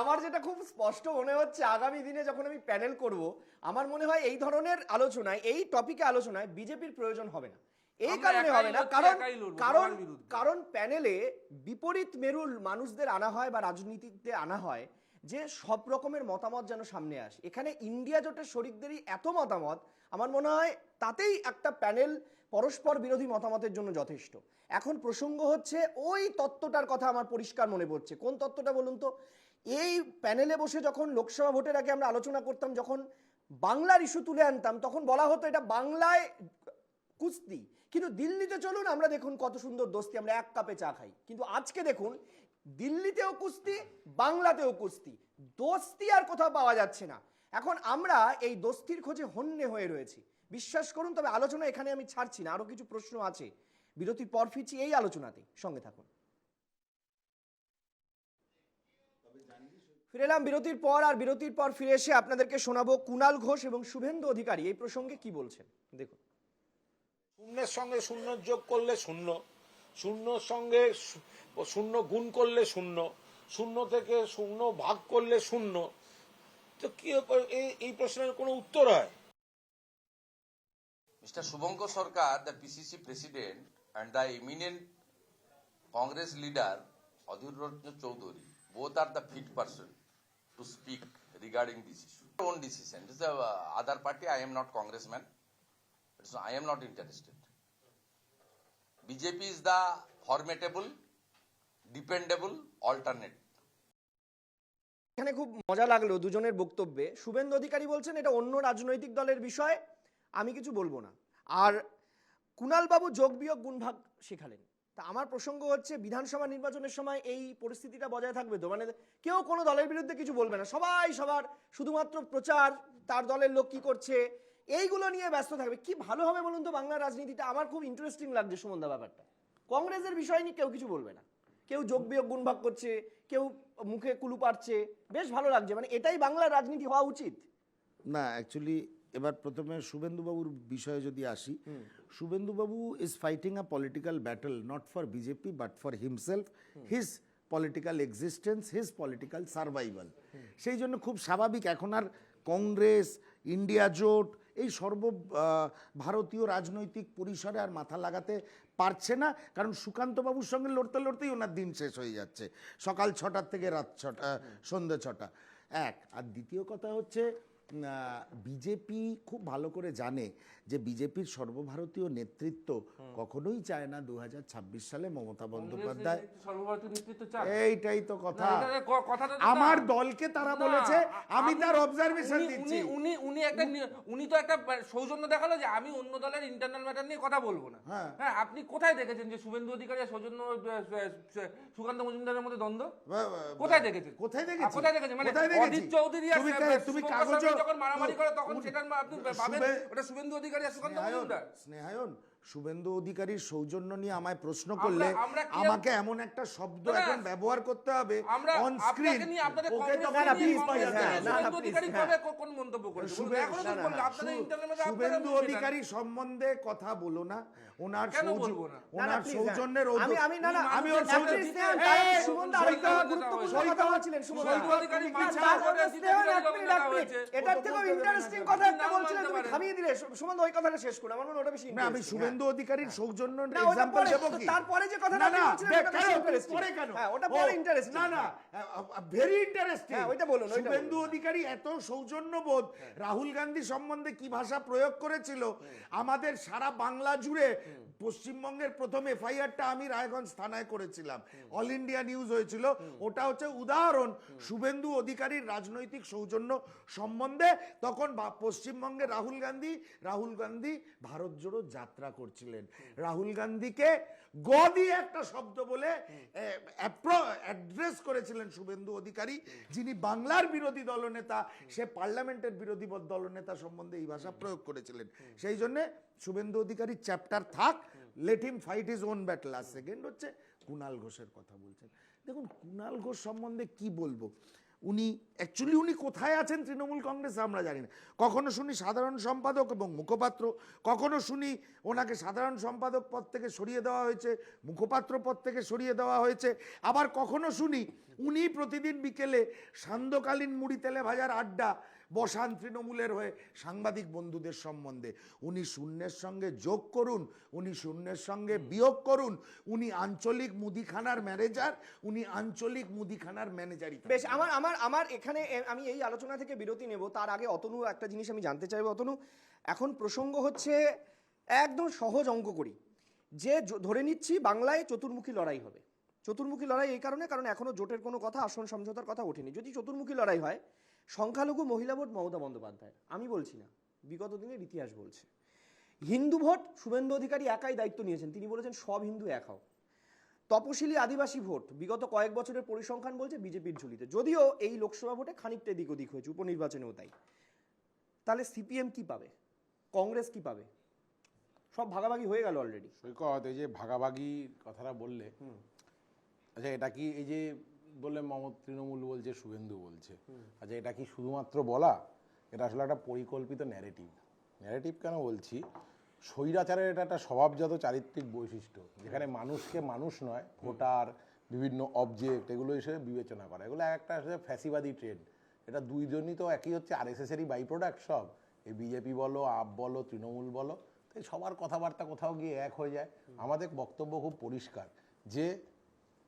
আমার যেটা খুব স্পষ্ট মনে হচ্ছে আগামী দিনে যখন আমি প্যানেল করব, আমার মনে হয় এই ধরনের আলোচনায়, এই টপিকে আলোচনায় বিজেপির প্রয়োজন হবে না। এই কারণে হবে না কারণ প্যানেলে বিপরীত মেরুল মানুষদের আনা হয় বা রাজনীতিতে আনা হয় যে সব রকমের মতামত যেন সামনে আসে। এখানে ইন্ডিয়া জোটের শরিকদেরই এত মতামত, আমার মনে হয় তাতেই একটা প্যানেল পরস্পর বিরোধী মতামতের জন্য যথেষ্ট। এখন প্রসঙ্গ হচ্ছে ওই তত্ত্বটার কথা আমার পরিষ্কার মনে পড়ছে। কোন তত্ত্বটা বলুন তো? এই প্যানেলে বসে যখন লোকসভা ভোটের আগে আমরা আলোচনা করতাম, যখন বাংলার ইস্যু তুলে আনতাম, তখন বলা হতো এটা বাংলায় কুস্তি, কিন্তু দিল্লিতে চলুন আমরা দেখুন কত সুন্দর দোস্তি, আমরা এক কাপে চা খাই। কিন্তু আজকে দেখুন দিল্লিতেও কুস্তি, বাংলাতেও কুস্তি, দোস্তি আর কোথাও পাওয়া যাচ্ছে না। এখন আমরা এই দোস্তির খোঁজে হন্যে হয়ে রয়েছি, বিশ্বাস করুন। তবে আলোচনা এখানে আমি ছাড়ছি না, আরো কিছু প্রশ্ন আছে। বিরতির পর ফিরছি এই আলোচনাতে, সঙ্গে থাকুন। ফিরে এলাম বিরতির পর, আর বিরতির পর ফিরে এসে আপনাদেরকে শোনাবো কুণাল ঘোষ এবং শুভেন্দু অধিকারী এই প্রসঙ্গে কি বলছেন। দেখুন, শূন্যের সঙ্গে শূন্য যোগ করলে শূন্য, শূন্যর সঙ্গে শূন্য গুণ করলে শূন্য, শূন্য থেকে শূন্য ভাগ করলে শূন্য, তো কি এই প্রশ্নের কোনো উত্তর হয়? Mr. Shubhankar Sarkar, the PCC president, and the eminent Congress leader Adhir Ranjan Chaudhary, both are the fit person to speak regarding this issue. Own decision. This is the other party. I am not congressman. So I am not interested. BJP is the formidable, dependable alternate. এখানে খুব মজা লাগলো দুজনের বক্তব্যে। শুভেন্দু অধিকারী বলছেন এটা অন্য রাজনৈতিক দলের বিষয়, আমি কিছু বলবো না। আর কুণাল বাবু যোগ বিয়োগ গুণভাগ শেখালেন। তা আমার প্রসঙ্গ হচ্ছে বিধানসভা নির্বাচনের সময় এই পরিস্থিতিটা বজায় থাকবে তো? মানে কেউ কোনো দলের বিরুদ্ধে কিছু বলবে না, সবাই সবার শুধুমাত্র প্রচার, তার দলের লোক কি করছে এইগুলো নিয়ে ব্যস্ত থাকবে। কি ভালো হবে বলুন তো বাংলার রাজনীতিটা? আমার খুব ইন্টারেস্টিং লাগছে সুমনদা ব্যাপারটা। কংগ্রেসের বিষয় নিয়ে কেউ কিছু বলবে না, কেউ যোগ বিয়োগ গুণভাগ করছে, কেউ মুখে কুলু পাচ্ছে, বেশ ভালো লাগছে। মানে এটাই বাংলার রাজনীতি হওয়া উচিত না। অ্যাকচুয়ালি এবার প্রথমে শুভেন্দুবাবুর বিষয়ে যদি আসি, শুভেন্দুবাবু is fighting a political battle not for BJP but for himself, his political existence, his political survival. সেই জন্য খুব স্বাভাবিক এখন আর কংগ্রেস, ইন্ডিয়া জোট এই ভারতীয় রাজনৈতিক পরিসরে আর মাথা লাগাতে পারছে না, কারণ সুকান্তবাবুর সঙ্গে লড়তে লড়তেই ওনার দিন শেষ হয়ে যাচ্ছে, সকাল 6টার থেকে রাত 6টা, সন্ধ্যে 6টা। এক আর দ্বিতীয় কথা হচ্ছে বিজেপি খুব ভালো করে জানে যে বিজেপির সর্বভারতীয় নেতৃত্ব কখনোই চায় না 2026 সালে মমতা বন্দ্যোপাধ্যায়, সর্বভারতীয় নেতৃত্ব চায়। এইটাই তো কথা। কথাটা তো আমার তা। দলকে তারা না, বলেছে, আমি তার অবজারভেশন উনি- দিচ্ছি। উনি তো একটা সৌজন্য দেখালো যে আমি অন্য দলের ইন্টারনাল ম্যাটার নিয়ে কথা বলবো না। হ্যাঁ, আপনি কোথায় দেখেছেন যে শুভেন্দু অধিকারী আর সৌজন্য সুকান্ত মজুমদারের মধ্যে দ্বন্দ্ব? কোথায় দেখেছেন? কোথায় দেখেছি? কোথায় দেখেছেন? মানে কোথায় দেখেছি? অজিত চৌধুরী আর তুমি শুভঙ্কর কাগজে স্বামী যখন মারামারি করে তখন সেটার আপনি ভাবেন ওটা শুভেন্দু অধিকারী আর সুকান্ত মজুমদার। স্নেহায়ন, শুভেন্দু অধিকারীর সৌজন্য নিয়ে আমায় প্রশ্ন করলে আমরা কি- আমাকে এমন একটা শব্দ না, এখন ব্যবহার করতে হবে আমরা অন স্ক্রিন। আপনাকে নিয়ে আপনাদের ওকে তো কংগ্রেস নিয়ে please, কংগ্রেস হ্যাঁ, নিয়ে না, শুভেন্দু please, অধিকারী হ্যাঁ। কবে কোন মন্তব্য করেছে? বলুন, এখনো তো বললো, আপনাদের ইন্টারনাল ম্যাটার শুভেন্দু অধিকারী সম্বন্ধে কথা বলো না, ওনার কেন বলবো না? ওনার সৌজন্যের আমি ওর সৌজন্য সুমন দা আরেকটা গুরুত্বপূর্ণ কথা বলছিলেন। সুমন দা, শুভেন্দু অধিকারী না, মিথ্যা তার করে আগে জিতেন্দ্র এক যখন মিনিট, দেখা এক মিনিট। হয়েছে। এটার থেকেও ইন্টারেস্টিং কথা একটা নাম বলছিলেন, বলতে তুমি পারেন। থামিয়ে দিলে। সুমন দা ওই কথাটা শেষ করুন, আমার মনে হয় ওটা বেশি না, আমি interesting, শুভেন্দু অধিকারীর সৌজন্য না, ওটা এক্সাম্পল পরে, দেব কি? তারপরে যে কথাটা না, আপনি না, বলছিলেন, দেখ, ওটা বেশি কেন? interesting। পরে কেন? হ্যাঁ, ওটা পরে ও, interesting। না, না, ভেরি ইন্টারেস্টিং। হ্যাঁ, ওইটা বলুন, ওইটা শুভেন্দু বলুন। অধিকারী এত সৌজন্যবোধ রাহুল গান্ধী সম্বন্ধে কি ভাষা প্রয়োগ করেছিল, আমাদের সারা বাংলা জুড়ে পশ্চিমবঙ্গের প্রথম এফআইআরটা আমি রায়গঞ্জ থানায় করেছিলাম, অল ইন্ডিয়া নিউজ হয়েছিল। ওটা হচ্ছে উদাহরণ শুভেন্দু অধিকারীর রাজনৈতিক সৌজন্য সম্বন্ধে। তখন পশ্চিমবঙ্গে রাহুল গান্ধী ভারত জোড়ো যাত্রা করছিলেন। রাহুল গান্ধীকে গ দিয়ে একটা শব্দ বলে অ্যাড্রেস করেছিলেন শুভেন্দু অধিকারী, যিনি বাংলার বিরোধী দলনেতা, সে পার্লামেন্টের বিরোধী দলনেতা সম্বন্ধে এই ভাষা প্রয়োগ করেছিলেন। সেই জন্যে শুভেন্দু অধিকারীর চ্যাপ্টার থাক, let him fight his own battle. আর সেকেন্ড হচ্ছে কুণাল ঘোষের কথা বলছেন। দেখুন, কুণাল ঘোষ সম্বন্ধে কি বলবো, উনি কোথায় আছেন তৃণমূল কংগ্রেসে আমরা জানি না। কখনো শুনি সাধারণ সম্পাদক এবং মুখপাত্র, কখনো শুনি ওনাকে সাধারণ সম্পাদক পদ থেকে সরিয়ে দেওয়া হয়েছে, মুখপাত্র পদ থেকে সরিয়ে দেওয়া হয়েছে। আবার কখনো শুনি উনি প্রতিদিন বিকেলে সান্ধ্যকালীন মুড়ি তেলে ভাজার আড্ডা বসান তৃণমূলের হয়ে সাংবাদিক বন্ধুদের সম্বন্ধে। উনি শূন্যের সঙ্গে যোগ করুন, উনি শূন্যের সঙ্গে বিয়োগ করুন, উনি আঞ্চলিক মুদিখানার ম্যানেজার, উনি আঞ্চলিক মুদিখানার ম্যানেজারই। বেশ, আমার এখানে আমি এই আলোচনা থেকে বিরতি নেব। তার আগে অতনু একটা জিনিস আমি জানতে চাইবো। অতনু, এখন প্রসঙ্গ হচ্ছে একদম সহজ অঙ্ক করি, যে ধরে নিচ্ছি বাংলায় চতুর্মুখী লড়াই হবে। চতুর্মুখী লড়াই এই কারণে, কারণ এখনো জোটের কোনো কথা, আসন সমঝোতার কথা ওঠেনি। যদি চতুর্মুখী লড়াই হয়, সংখ্যালঘু মহিলা ভোট মমতা বন্দ্যোপাধ্যায়, আমি বলছি না, বিগত দিনের ইতিহাস বলছে। হিন্দু ভোট শুভেন্দু অধিকারী একাই দায়িত্ব নিয়েছেন, তিনি বলেছেন সব হিন্দু এক হও। তপশিলি আদিবাসী ভোট বিগত কয়েক বছরের পরিসংখ্যান বলছে বিজেপির ঝুলিতে, যদিও এই লোকসভা ভোটে খানিকটা এদিক ওদিক হয়েছে, উপনির্বাচনেও তাই। তাহলে সিপিএম কি পাবে, কংগ্রেস কি পাবে? সব ভাগাভাগি হয়ে গেল অলরেডি। সৈকত, এই যে ভাগাভাগি কথাটা বললে, আচ্ছা এটা কি এই যে বললে তৃণমূল বলছে, শুভেন্দু বলছে, আচ্ছা এটা কি শুধুমাত্র বলা? এটা আসলে একটা পরিকল্পিত ন্যারেটিভ কেন বলছি? স্বৈরাচারের এটা একটা স্বভাবজাত চারিত্রিক বৈশিষ্ট্য, যেখানে মানুষকে মানুষ নয়, ভোটার, বিভিন্ন অবজেক্ট এগুলো হিসেবে বিবেচনা করা। এগুলো একটা আসলে ফ্যাসিবাদী ট্রেন্ড। এটা দুইজনই তো একই হচ্ছে আরএসএসেরই বাই প্রোডাক্ট সব, এই বিজেপি বলো, আপ বলো, তৃণমূল বলো, তাই সবার কথাবার্তা কোথাও গিয়ে এক হয়ে যায়। আমাদের বক্তব্য খুব পরিষ্কার যে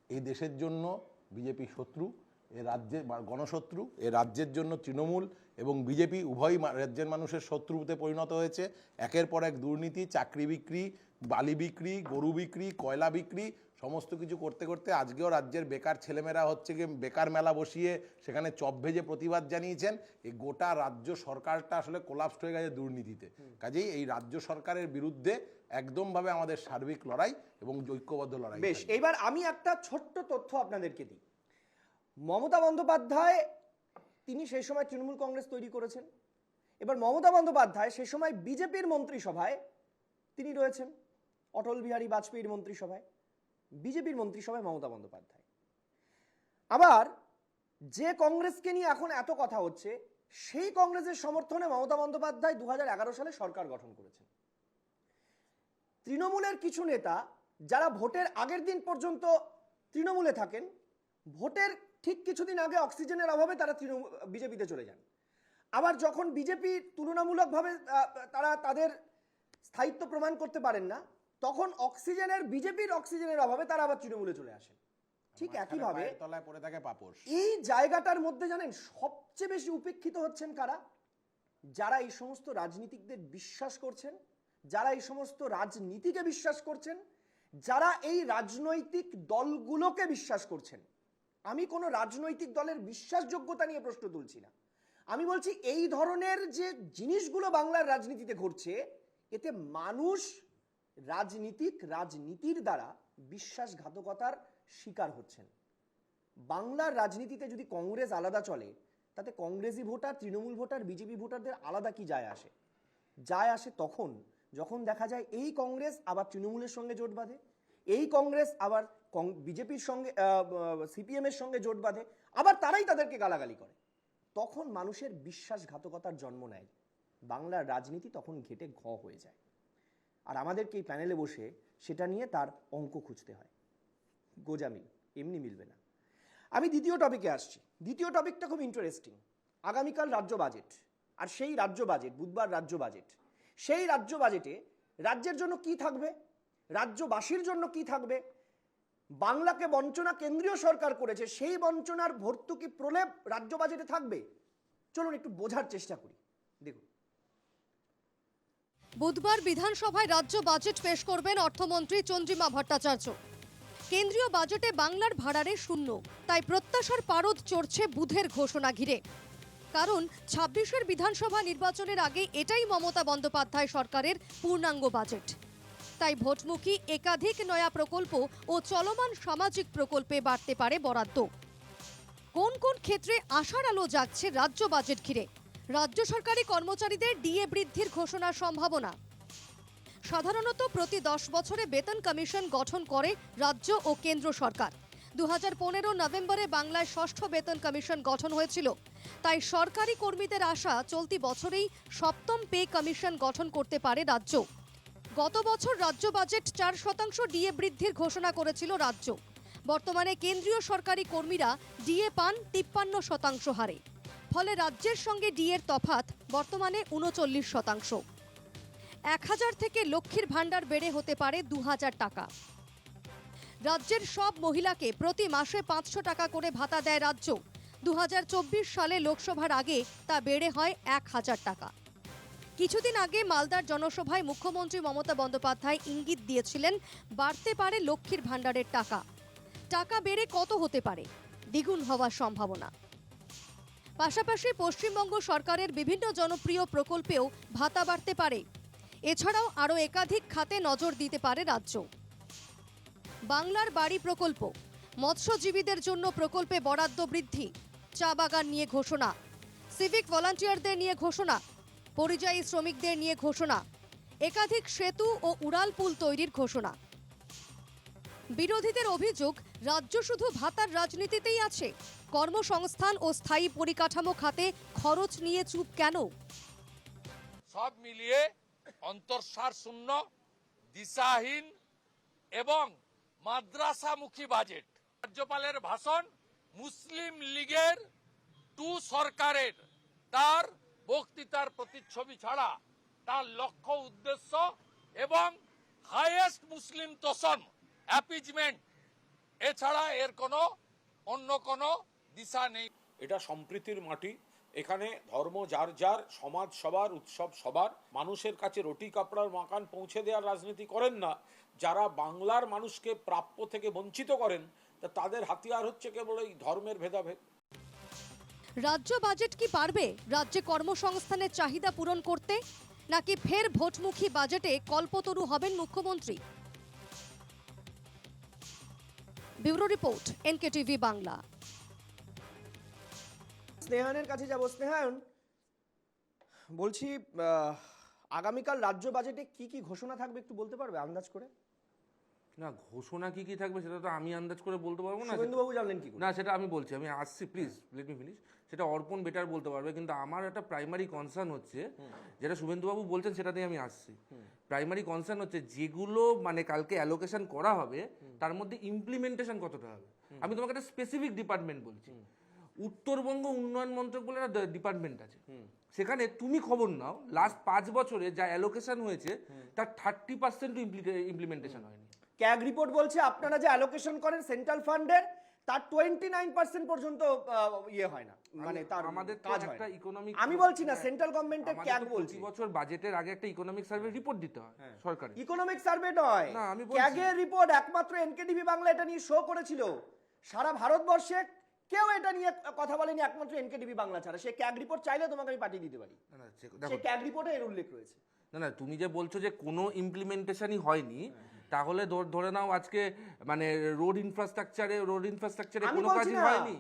এই দেশের জন্য বিজেপি শত্রু, এ রাজ্যের গণশত্রু, এ রাজ্যের জন্য তৃণমূল এবং বিজেপি উভয়ই রাজ্যের মানুষের শত্রুতে পরিণত হয়েছে। একের পর এক দুর্নীতি, চাকরি বিক্রি, বালি বিক্রি, গরু বিক্রি, কয়লা বিক্রি, সমস্ত কিছু করতে করতে আজকেও রাজ্যের বেকার ছেলেমেয়েরা হচ্ছে গিয়ে বেকার মেলা বসিয়ে সেখানে চপ ভেজে প্রতিবাদ জানিয়েছেন। এই গোটা রাজ্য সরকারটা আসলে কোলাপসড হয়ে গেছে দুর্নীতিতে। কাজেই এই রাজ্য সরকারের বিরুদ্ধে একদমভাবে আমাদের সার্বিক লড়াই এবং ঐক্যবদ্ধ লড়াই। বেশ, এইবার আমি একটা ছোট্ট তথ্য আপনাদেরকে দিই। মমতা বন্দ্যোপাধ্যায় তিনি সেই সময় তৃণমূল কংগ্রেস তৈরি করেছেন। এবার মমতা বন্দ্যোপাধ্যায় সেই সময় বিজেপির মন্ত্রিসভায় তিনি রয়েছেন, অটল বিহারী বাজপেয়ীর মন্ত্রিসভায়, বিজেপির মন্ত্রিসভায় মমতা বন্দ্যোপাধ্যায়। আবার যে কংগ্রেসকে নিয়ে এখন এত কথা হচ্ছে, সেই কংগ্রেসের সমর্থনে মমতা বন্দ্যোপাধ্যায় 2011 সালে সরকার গঠন করেছেন। তৃণমূলের কিছু নেতা যারা ভোটের আগের দিন পর্যন্ত তৃণমূলে থাকেন, ভোটের ঠিক কিছুদিন আগে অক্সিজেনের অভাবে তারা বিজেপিতে চলে যান। আবার যখন বিজেপি তুলনামূলকভাবে তারা তাদের স্থায়িত্ব প্রমাণ করতে পারেন না, তখন বিজেপির অক্সিজেনের অভাবে তারা আবার তৃণমূলে চলে আসেন। ঠিক একইভাবে তলায় পড়ে থাকে পাপোশ। এই জায়গাটার মধ্যে জানেন সবচেয়ে বেশি উপেক্ষিত হচ্ছেন কারা? যারা এই সমস্ত রাজনীতিকদের বিশ্বাস করছেন, যারা এই সমস্ত রাজনীতিকে বিশ্বাস করছেন, যারা এই রাজনৈতিক দলগুলোকে বিশ্বাস করছেন। আমি কোনো রাজনৈতিক দলের বিশ্বাসযোগ্যতা নিয়ে প্রশ্ন তুলছি না, আমি বলছি এই ধরনের যে জিনিসগুলো বাংলার রাজনীতিতে ঘটছে, এতে মানুষ রাজনীতির দ্বারা বিশ্বাসঘাতকতার শিকার হচ্ছেন। বাংলার রাজনীতিতে যদি কংগ্রেস আলাদা চলে, তাতে কংগ্রেসি ভোটার, তৃণমূল ভোটার, বিজেপি ভোটারদের আলাদা কি যায় আসে? যায় আসে তখন যখন দেখা যায় এই কংগ্রেস আবার তৃণমূলের সঙ্গে জোট বাঁধে, এই কংগ্রেস আবার বিজেপির সঙ্গে সিপিএম এর সঙ্গে জোট বাঁধে, আবার তারাই তাদেরকে গালাগালি করে। তখন মানুষের বিশ্বাসঘাতকতার জন্ম নেয়। বাংলার রাজনীতি তখন ঘেটে ঘ হয়ে যায়। আর আমাদেরকে এই প্যানেলে বসে সেটা নিয়ে তার অঙ্ক খুঁজতে হয়। গোজামিল এমনি মিলবে না। আমি দ্বিতীয় টপিকে আসছি। দ্বিতীয় টপিকটা খুব ইন্টারেস্টিং। আগামীকাল রাজ্য বাজেট, আর সেই রাজ্য বাজেট, বুধবার রাজ্য বাজেট, সেই রাজ্য বাজেটে রাজ্যের জন্য কি থাকবে, রাজ্যবাসীর জন্য কি থাকবে? বাংলাকে বঞ্চনা কেন্দ্রীয় সরকার করেছে, সেই বঞ্চনার ভর্তুকি প্রলেপ রাজ্য বাজেটে থাকবে। চলুন একটু বোঝার চেষ্টা করি। দেখুন, বুধবার বিধানসভায় রাজ্য বাজেট পেশ করবেন অর্থমন্ত্রী চন্দ্রিমা ভট্টাচার্য। কেন্দ্রীয় বাজেটে বাংলার ভাড়ারে শূন্য, তাই প্রত্যাশার পারদ চড়ছে বুধের ঘোষণা ঘিরে। কারণ 26-এর বিধানসভা নির্বাচনের আগে এটাই মমতা বন্দ্যোপাধ্যায় সরকারের পূর্ণাঙ্গ বাজেট। তাই ভোটমুখী একাধিক নয়া প্রকল্প ও চলমান সামাজিক প্রকল্পে বাড়তে পারে বরাদ্দ। কোন কোন ক্ষেত্রে আশার আলো জাগছে রাজ্য বাজেট ঘিরে? রাজ্য সরকারি কর্মচারীদের ডিএ বৃদ্ধির ঘোষণার সম্ভাবনা। সাধারণত প্রতি 10 বছরে বেতন কমিশন গঠন করে রাজ্য ও কেন্দ্র সরকার। 2015 নভেম্বরে বাংলায় 6ষ্ঠ বেতন কমিশন গঠন হয়েছিল। তাই সরকারি কর্মীদের আশা চলতি বছরেই 7ম পে কমিশন গঠন করতে পারে রাজ্য। গত বছর রাজ্য বাজেট 4% ডিএ বৃদ্ধির ঘোষণা করেছিল রাজ্য। বর্তমানে কেন্দ্রীয় সরকারি কর্মীরা ডিএ পান 53% হারে। ফলে রাজ্যের সঙ্গে ডিএর তফাৎ বর্তমানে 39%। 1000 থেকে লক্ষ্মীর ভাণ্ডার বেড়ে হতে পারে 2000 টাকা। রাজ্যের সব মহিলাকে প্রতি মাসে 500 টাকা করে ভাতা দেয় রাজ্য। 2024 সালে লোকসভার আগে তা বেড়ে হয় 1000 টাকা। কিছুদিন আগে মালদার জনসভায় মুখ্যমন্ত্রী মমতা বন্দ্যোপাধ্যায় ইঙ্গিত দিয়েছিলেন বাড়তে পারে লক্ষ্মীর ভাণ্ডারের টাকা। টাকা বেড়ে কত হতে পারে? দ্বিগুণ হওয়ার সম্ভাবনা। পাশাপাশি পশ্চিমবঙ্গ সরকারের বিভিন্ন জনপ্রিয় প্রকল্পেও ভাতা বাড়তে পারে। এছাড়াও আরও একাধিক খাতে নজর দিতে পারে রাজ্য। বাংলার বাড়ি প্রকল্প, মৎস্যজীবীদের জন্য প্রকল্পে বরাদ্দ বৃদ্ধি, চা বাগান নিয়ে ঘোষণা, সিভিক ভলান্টিয়ারদের নিয়ে ঘোষণা, পরিযায়ী শ্রমিকদের নিয়ে ঘোষণা, একাধিক সেতু ও উড়ালপুল তৈরির ঘোষণা। বিরোধীদের অভিযোগ, রাজ্য শুধু ভাতার রাজনীতিতেই আছে। কর্মসংস্থান ও স্থায়ী পরিকাঠামো খাতে খরচ নিয়ে চুপ কেন? সব মিলিয়ে অন্তঃসার শূন্য, দিশাহীন এবং মাদ্রাসামুখী বাজেট। রাজ্যপালের ভাষণ মুসলিম লীগের সরকারের তার বক্তৃতার প্রতিচ্ছবি ছাড়া তার লক্ষ্য উদ্দেশ্য এবং হাইয়েস্ট মুসলিম তোষণ, অ্যাপিজমেন্ট এছাড়া এর অন্য কোনো দিশা নেই। এটা সম্প্রীতির মাটি। এখানে ধর্ম যার যার, সমাজ সবার, উৎসব সবার। মানুষের কাছে রুটি কাপড়ার মাকান পৌঁছে দেওয়ার রাজনীতি করেন না। যারা বাংলার মানুষকে প্রাপ্য থেকে বঞ্চিত করেন, তাদের হাতিয়ার হচ্ছে কেবল এই ধর্মের ভেদাভেদ। রাজ্য বাজেট কি পারবে রাজ্যে কর্মসংস্থানের চাহিদা পূরণ করতে, নাকি ফের ভোটমুখী বাজেটে কল্পতরু হবেন মুখ্যমন্ত্রী? Bureau report, NKTV Bangla. স্নেহানের কাছে যাব। স্নেহায়ন, বলছি আগামীকাল রাজ্য বাজেটে কি কি ঘোষণা থাকবে একটু বলতে পারবে আন্দাজ করে? না ঘোষণা কি কি থাকবে সেটা তো আমি আন্দাজ করে বলতে পারবো না। শুভেন্দুবাবু জানলেন কি করে? না সেটা আমি বলছি, আমি আসছি, প্লিজ লেট মি ফিনিশ। সেটা অর্পণ বেটার বলতে পারবে, কিন্তু আমার একটা প্রাইমারি কনসার্ন হচ্ছে, যেটা শুভেন্দুবাবু বলছেন সেটাতেই আমি আসছি। প্রাইমারি কনসার্ন হচ্ছে যেগুলো মানে কালকে অ্যালোকেশন করা হবে তার মধ্যে ইমপ্লিমেন্টেশন কতটা হবে। আমি তোমাকে একটা স্পেসিফিক ডিপার্টমেন্ট বলছি, উত্তরবঙ্গ উন্নয়ন মন্ত্রক বলে একটা ডিপার্টমেন্ট আছে, সেখানে তুমি খবর নাও লাস্ট 5 বছরে যা অ্যালোকেশন হয়েছে তার 30% ইমপ্লিমেন্টেশন হয়নি। ক্যাগ রিপোর্ট বলছে আপনারা যে অ্যালোকেশন করেন সেন্ট্রাল ফান্ডের তার 29% পর্যন্ত ইয়ে হয় না, মানে তার আমাদের তো কাজ হয় একটা না। ইকোনমিক, আমি বলছি না, সেন্ট্রাল গভর্নমেন্টের ক্যাগ বলছি। প্রতি বছর বাজেটের আগে একটা ইকোনমিক সার্ভে রিপোর্ট দিতে হয় সরকারি। ইকোনমিক সার্ভে নয়, না, আমি বলছি। ক্যাগের রিপোর্ট একমাত্র এনকেডিবি বাংলা এটা নিয়ে শো করেছিল। সারা ভারতবর্ষে কেউ এটা নিয়ে কথা বলেনি, একমাত্র এনকেডিবি বাংলা ছাড়া। সে ক্যাগ রিপোর্ট চাইলে তোমাকে আমি পাঠিয়ে দিতে পারি, না, সে ক্যাগ রিপোর্টে এর উল্লেখ রয়েছে। না তুমি যে বলছো যে কোনো ইমপ্লিমেন্টেশনই হয়নি, তাহলে ধরে নাও আজকে মানে রোড ইনফ্রাস্ট্রাকচারে কোনো কাজই হয়নি।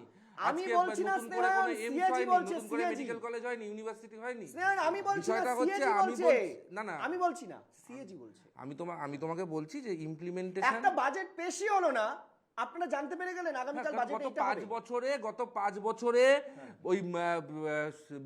আমি বলছি না সিএজি বলছে, মেডিকেল কলেজ হয়নি, ইউনিভার্সিটি হয়নি। আমি বলছি না সিএজি বলছে, না আমি বলছি না সিএজি বলছে। আমি তোমাকে বলছি যে ইমপ্লিমেন্টেশন, একটা বাজেট পেশই হলো না, আপনারা জানতে পেরে গেলেন আগামীকাল বাজেট এটা হবে। গত 5 বছরে ওই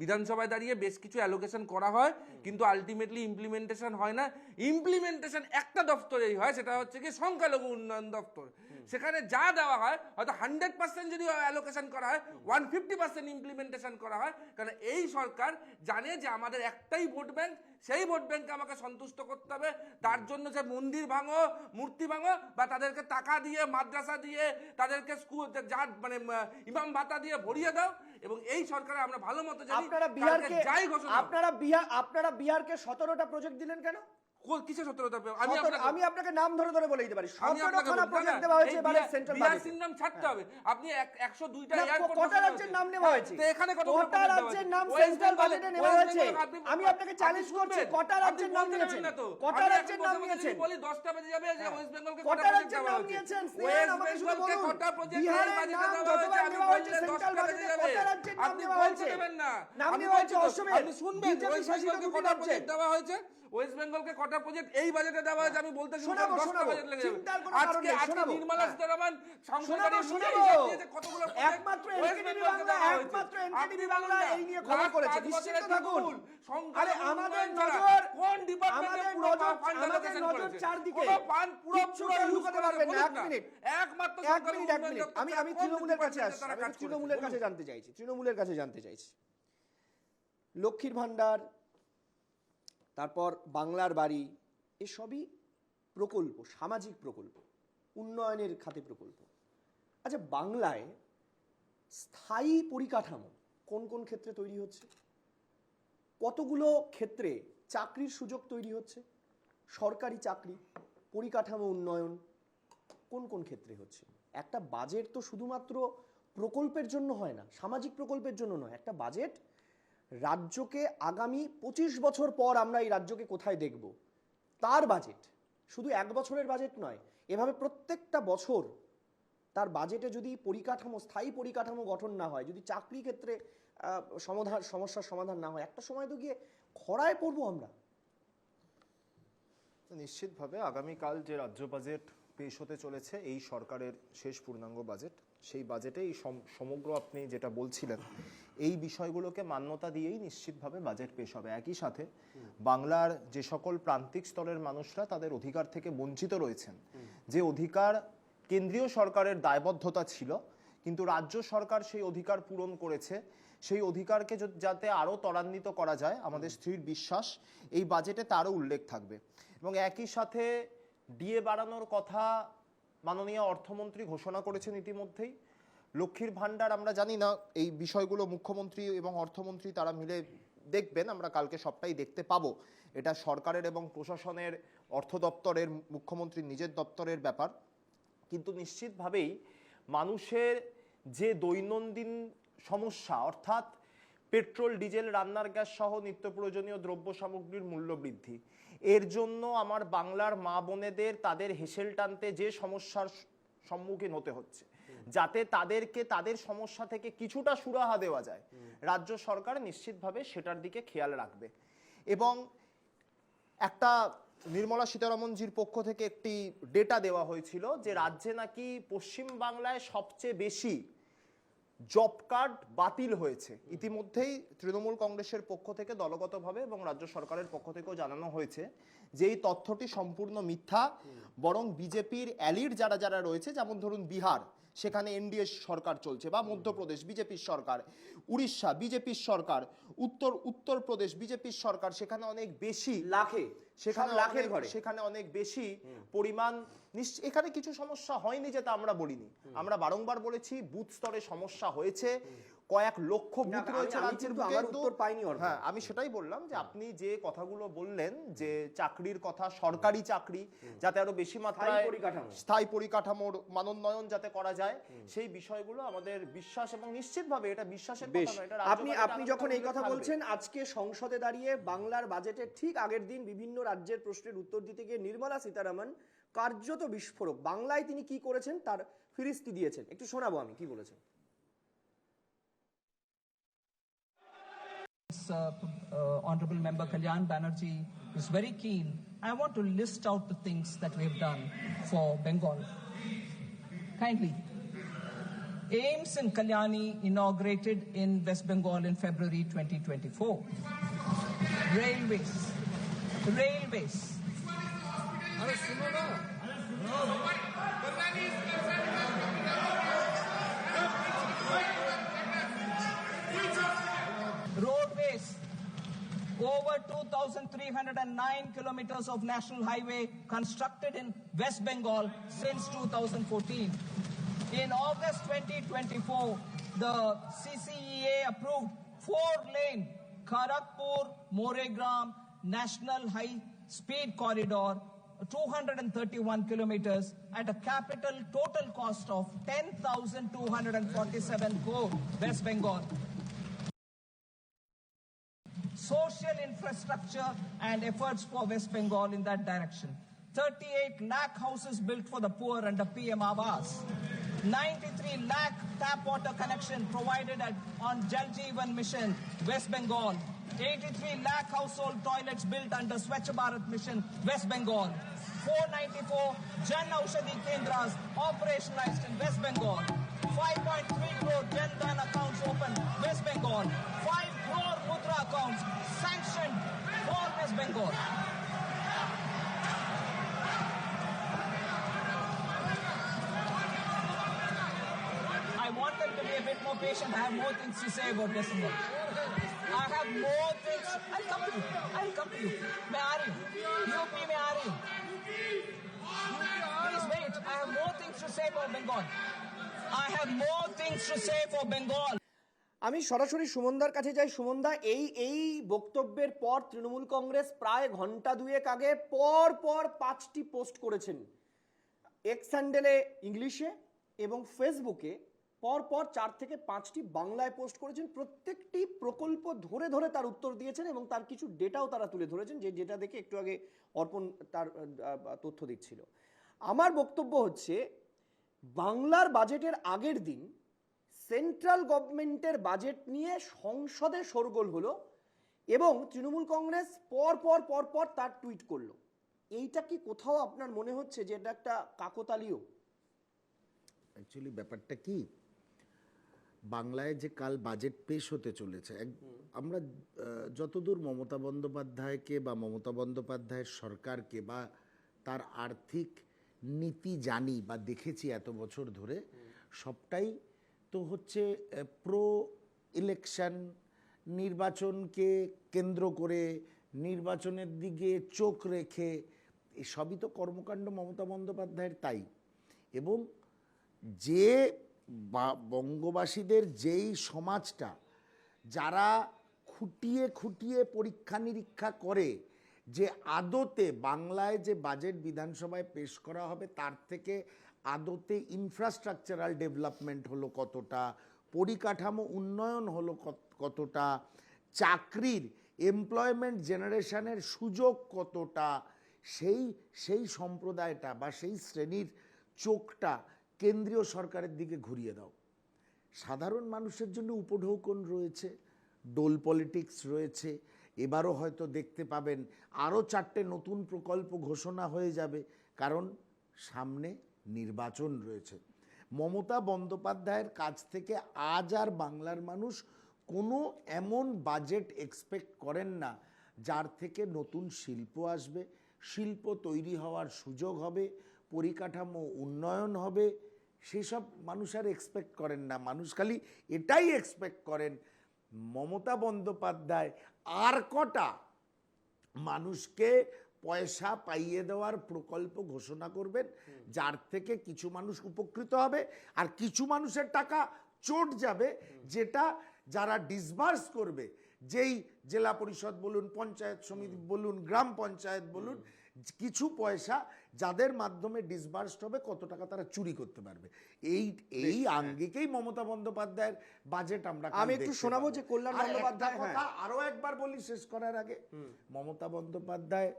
বিধানসভায় দাঁড়িয়ে বেশ কিছু অ্যালোকেশন করা হয়, কিন্তু আলটিমেটলি ইমপ্লিমেন্টেশন হয় না। ইমপ্লিমেন্টেশন একটা দপ্তরেই হয়, সেটা হচ্ছে কি সংখ্যালঘু উন্নয়ন দপ্তর। সেখানে যা দেওয়া হয় হয়তো 100% যদি অ্যালোকেশন করা হয়, 150% ইমপ্লিমেন্টেশন করা হয়। কারণ এই সরকার জানে যে আমাদের একটাই ভোট ব্যাংক, সেই ভোট ব্যাংককে আমাকে সন্তুষ্ট করতে হবে। তার জন্য সে মন্দির ভাঙো, মূর্তি ভাঙো, বা তাদেরকে টাকা দিয়ে, মাদ্রাসা দিয়ে, তাদেরকে স্কুল যা মানে ইমাম ভাতা দিয়ে ভরিয়ে দাও। এবং এই সরকারে আমরা ভালো মতো জানি আপনারা বিহারকে আপনারা বিহারকে 17টা প্রজেক্ট দিলেন কেন? কিসে 17টা? আমি আপনাকে নাম ধরে ধরে বলে দিতে পারি, 17খানা প্রজেক্ট দেওয়া হয়েছে এবারে সেন্ট্রাল বাজেটে। বিহার নাম ছাড়তে হবে। আপনি 102টা এয়ারপোর্ট, কটা রাজ্যের নাম নেওয়া হয়েছে? এখানে কটা রাজ্যের নাম সেন্ট্রাল বাজেটে নেওয়া হয়েছে? আমি আপনাকে চ্যালেঞ্জ করছি, কটা রাজ্যের নাম নিয়েছেন? কটা রাজ্যের নাম নিয়েছেন? বলি 10টা বেজে যাবে যে ওয়েস্ট বেঙ্গলকে কটা রাজ্যের নাম নিয়েছেন? স্নেহান আমাকে শুধু বলুন, কটা প্রজেক্ট বিহারের নাম যতবার নেওয়া হয়েছে সেন্ট্রাল বাজেটে কটা রাজ্যের নাম নেওয়া হয়েছে? নাম নেওয়া হয়েছে অসমের, আপনি শুনবেন ওয়েস্ট বেঙ্গলকে কটা প্রজেক্ট দেওয়া হয়েছে, ওয়েস্ট বেঙ্গলকে কটা প্রজেক্ট এই বাজেটে দেওয়া হয়েছে আমি বলতে শুনবো 10টা বাজেট লেগে যাবে। আজকে নির্মলা সীতারামন কতগুলো একমাত্র এনকেডিবি বাংলা এই নিয়ে খবর করেছে, নিশ্চিত থাকুন। আরে আমাদের নজর কোন ডিপার্টমেন্টে নজর চারদিকে, পুরো লুকাতে পারবেন না। এক মিনিট আমি তৃণমূলের কাছে আসছি, তৃণমূলের কাছে জানতে চাইছি। লক্ষ্মীর ভান্ডার, তারপর বাংলার বাড়ি, এসবই প্রকল্প, সামাজিক প্রকল্প, উন্নয়নের খাতে প্রকল্প। আচ্ছা, বাংলায় স্থায়ী পরিকাঠামো কোন কোন ক্ষেত্রে তৈরি হচ্ছে? কতগুলো ক্ষেত্রে চাকরির সুযোগ তৈরি হচ্ছে? সরকারি চাকরি, পরিকাঠামো উন্নয়ন কোন কোন ক্ষেত্রে হচ্ছে? একটা বাজেট তো শুধুমাত্র প্রকল্পের জন্য হয় না, সামাজিক প্রকল্পের জন্য নয়। একটা বাজেট রাজ্যকে আগামী 25 বছর পর আমরা এই রাজ্যকে কোথায় দেখব তার বাজেট, শুধু 1 বছরের বাজেট নয়। এভাবে প্রত্যেকটা বছর তার বাজেটে যদি পরিকাঠামো, স্থায়ী পরিকাঠামো গঠন না হয়, যদি চাকরি ক্ষেত্রে সমস্যার সমাধান না হয়, একটা সময় তো গিয়ে খরায় পড়বো আমরা। নিশ্চিতভাবে আগামীকাল যে রাজ্য বাজেট পেশ হতে চলেছে, এই সরকারের শেষ পূর্ণাঙ্গ বাজেট, সেই বাজেটে এই সমগ্র আপনি যেটা বলছিলেন এই বিষয়গুলোকে মান্যতা দিয়েই নিশ্চিতভাবে বাজেট পেশ হবে। একই সাথে বাংলার যে সকল প্রান্তিক স্তরের মানুষরা তাদের অধিকার থেকে বঞ্চিত রয়েছেন, যে অধিকার কেন্দ্রীয় সরকারের দায়বদ্ধতা ছিল কিন্তু রাজ্য সরকার সেই অধিকার পূরণ করেছে, সেই অধিকারকে যাতে আরও ত্বরান্বিত করা যায় আমাদের স্থির বিশ্বাস এই বাজেটে তারও উল্লেখ থাকবে। এবং একই সাথে ডিএ বাড়ানোর কথা মাননীয় অর্থমন্ত্রী ঘোষণা করেছেন ইতিমধ্যেই। লক্ষ্মীর ভাণ্ডার আমরা জানি না, এই বিষয়গুলো মুখ্যমন্ত্রী এবং অর্থমন্ত্রী তারা মিলে দেখবেন, আমরা কালকে সবটাই দেখতে পাবো। এটা সরকারের এবং প্রশাসনের, অর্থ দপ্তরের, মুখ্যমন্ত্রীর নিজের দপ্তরের ব্যাপার। কিন্তু নিশ্চিতভাবেই মানুষের যে দৈনন্দিন সমস্যা, অর্থাৎ পেট্রোল, ডিজেল, রান্নার গ্যাস সহ নিত্য প্রয়োজনীয় দ্রব্য সামগ্রীর মূল্য বৃদ্ধি, এর জন্য আমার বাংলার মা বোনেদের তাদের হেসেল টানতে যে সমস্যার সম্মুখীন হতে হচ্ছে, যাতে তাদেরকে তাদের সমস্যা থেকে কিছুটা সুরাহা দেওয়া যায়, রাজ্য সরকার নিশ্চিতভাবে সেটার দিকে খেয়াল রাখবে। এবং একটা নির্মলা সীতারমনজির পক্ষ থেকে একটি ডেটা দেওয়া হয়েছিল যে রাজ্যে নাকি পশ্চিম বাংলায় সবচেয়ে বেশি জব কার্ড বাতিল হয়েছে। ইতিমধ্যেই তৃণমূল কংগ্রেসের পক্ষ থেকে দলগতভাবে এবং রাজ্য সরকারের পক্ষ থেকেও জানানো হয়েছে যে এই তথ্যটি সম্পূর্ণ মিথ্যা, বরং বিজেপির অ্যালির যারা যারা রয়েছে, যেমন ধরুন বিহার, সেখানে এনডিএ সরকার চলছে, বা মধ্যপ্রদেশ বিজেপির সরকার, উড়িষ্যা বিজেপির সরকার, উত্তরপ্রদেশ বিজেপির সরকার, সেখানে অনেক বেশি সেখানে অনেক বেশি পরিমাণ। এখানে কিছু সমস্যা হয়নি যেটা আমরা বলিনি, আমরা বারংবার বলেছি বুথ স্তরে সমস্যা হয়েছে, কয়েক লক্ষ বুথ রয়েছে রাজ্যের বুকে। হ্যাঁ, আমি সেটাই বললাম যে আপনি যে কথাগুলো বললেন যে চাকরির কথা, সরকারি চাকরি যাতে আরো বেশি মাত্রায় স্থায়ী পরিকাঠামোর মানোন্নয়ন যাতে করা যায়, সেই বিষয়গুলো আমাদের বিশ্বাস, এবং নিশ্চিতভাবে এটা বিশ্বাসের কথা নয়, এটা আপনি যখন এই কথা বলছেন, আজকে সংসদে দাঁড়িয়ে বাংলার বাজেটের ঠিক আগের দিন বিভিন্ন রাজ্যের প্রশ্নের উত্তর দিতে গিয়ে নির্মলা সীতারামন কার্যত বিস্ফোরক, বাংলায় তিনি কি করেছেন তার ফিরিস্তি দিয়েছেন। একটু শোনাবো আমি কি বলেছেন। Honorable Member Kalyan Banerjee is very keen. I want to list out the things that we have done for Bengal. Kindly. AIMS in Kalyani inaugurated in West Bengal in February 2024. Railways. Roadways. Over 2,309 kilometers of national highway constructed in West Bengal since 2014. In August 2024, the CCEA approved 4-lane Kharagpur-Moregram National High Speed Corridor, 231 kilometers at a capital total cost of 10,247 crore, West Bengal. Social infrastructure and efforts for West Bengal in that direction. 38 lakh houses built for the poor under PM Awas. 93 lakh tap water connection provided on Jal Jeevan Mission, West Bengal. 83 lakh household toilets built under Swachh Bharat Mission, West Bengal. 494 Jan Aushadhi Kendras operationalized in West Bengal. 5.3 crore Jan Dhan accounts opened, West Bengal. 5 crore Mudra accounts sanctioned for West Bengal. I want them to be a bit more patient. I have more things to say about West Bengal. I have more things. I'll come to you. मैं आ रही हूँ. UP में आ रही हूँ. Please wait. I have more things to say for Bengal. I have more things to say for Bengal. আমি সরাসরি সুমনদার কাছে যাই। সুমনদা, এই বক্তব্যের পর তৃণমূল কংগ্রেস প্রায় ঘন্টা দুয়েক আগে পর 5টি পোস্ট করেছেন, এক্স হ্যান্ডেলে ইংলিশে এবং ফেসবুকে পর 4 থেকে 5টি বাংলায় পোস্ট করেছেন। প্রত্যেকটি প্রকল্প ধরে ধরে তার উত্তর দিয়েছেন এবং তার কিছু ডেটাও তারা তুলে ধরেছেন, যেটা দেখে একটু আগে অর্পণ তার তথ্য দিচ্ছিল। আমার বক্তব্য হচ্ছে, বাংলার বাজেটের আগের দিন সেন্ট্রাল গভর্নমেন্টের বাজেট নিয়ে সংসদে শোরগোল হলো এবং তৃণমূল কংগ্রেস পর তার টুইট করলো। এইটা কি কোথাও আপনার মনে হচ্ছে যে এটা একটা কাকতালীয়? অ্যাকচুয়ালি ব্যাপারটা কি, বাংলায় যে কাল বাজেট পেশ হতে চলেছে, আমরা যতদূর মমতা বন্দ্যোপাধ্যায়কে বা মমতা বন্দ্যোপাধ্যায়ের সরকারকে বা তার আর্থিক নীতি জানি বা দেখেছি এত বছর ধরে, সবটাই তো হচ্ছে প্রো ইলেকশন, নির্বাচনকে কেন্দ্র করে, নির্বাচনের দিকে চোখ রেখে, সবই তো কর্মকাণ্ড মমতা বন্দ্যোপাধ্যায়ের। তাই এবং যে বঙ্গবাসীদের যেই সমাজটা যারা খুঁটিয়ে পরীক্ষা নিরীক্ষা করে যে আদতে বাংলায় যে বাজেট বিধানসভায় পেশ করা হবে তার থেকে আদতে ইনফ্রাস্ট্রাকচারাল ডেভেলপমেন্ট হলো কতটা, পরিকাঠামো উন্নয়ন হলো কতটা, চাকরির এমপ্লয়মেন্ট জেনারেশনের সুযোগ কতটা, সেই সম্প্রদায়টা বা সেই শ্রেণীর চোখটা কেন্দ্রীয় সরকারের দিকে ঘুরিয়ে দাও। সাধারণ মানুষের জন্য উপঢৌকন রয়েছে, ডোল পলিটিক্স রয়েছে, এবারও হয়তো দেখতে পাবেন আরও 4টে নতুন প্রকল্প ঘোষণা হয়ে যাবে, কারণ সামনে নির্বাচন রয়েছে। মমতা বন্দ্যোপাধ্যায়ের কাছ থেকে আজ আর বাংলার মানুষ কোনো এমন বাজেট এক্সপেক্ট করেন না যার থেকে নতুন শিল্প আসবে, শিল্প তৈরি হওয়ার সুযোগ হবে, পরিকাঠামো উন্নয়ন হবে, সেসব মানুষ আর এক্সপেক্ট করেন না। মানুষ খালি এটাই এক্সপেক্ট করেন মমতা বন্দ্যোপাধ্যায় আর কটা মানুষকে পয়সা পাইয়ে দেওয়ার প্রকল্প ঘোষণা করবেন, যার থেকে কিছু মানুষ উপকৃত হবে আর কিছু মানুষের টাকা চোট যাবে, যেটা যারা ডিসবার্স করবে, যেই জেলা পরিষদ বলুন, পঞ্চায়েত সমিতি বলুন, গ্রাম পঞ্চায়েত বলুন, কিছু পয়সা যাদের মাধ্যমে ডিসবার্সড হবে, কত টাকা তারা চুরি করতে পারবে। এই আঙ্গিকেই মমতা বন্দ্যোপাধ্যায়ের বাজেট আমরা আমি একটু শোনাবো যে কল্যাণ বন্দ্যোপাধ্যায়, কথা আরো একবার বলি শেষ করার আগে, মমতা বন্দ্যোপাধ্যায়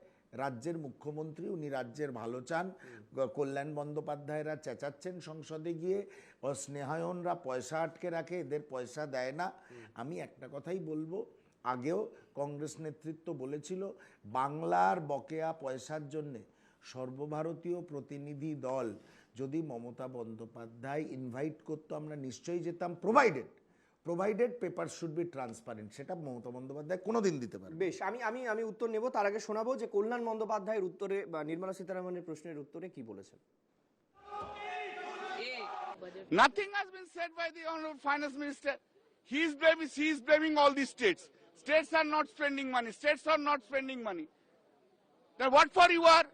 রাজ্যের মুখ্যমন্ত্রী, উনি রাজ্যের ভালো চান। কল্যাণ বন্দ্যোপাধ্যায়রা চেঁচাচ্ছেন সংসদে গিয়ে, ও স্নেহায়নরা পয়সা আটকে রাখে, এদের পয়সা দেয় না। আমি একটা কথাই বলবো, আগেও কংগ্রেস নেতৃত্ব বলেছিল বাংলার বকেয়া পয়সার জন্যে সর্বভারতীয় প্রতিনিধি দল যদি মমতা বন্দ্যোপাধ্যায় ইনভাইট করতো, আমরা নিশ্চয়ই যেতাম, provided paper should be transparent. সেটা মমতা বন্দ্যোপাধ্যায় কোনোদিন দিতে পারবে। বেশ, আমি উত্তর নেব, তার আগে শোনাবো যে কল্যাণ বন্দ্যোপাধ্যায়ের উত্তরে বা নির্মলা সীতারামনের প্রশ্নের উত্তরে কি বলেছেন। Nothing has been said by the Honorable Finance Minister. He is blaming all the states. States are not spending money. States are not spending money. Then what for you are?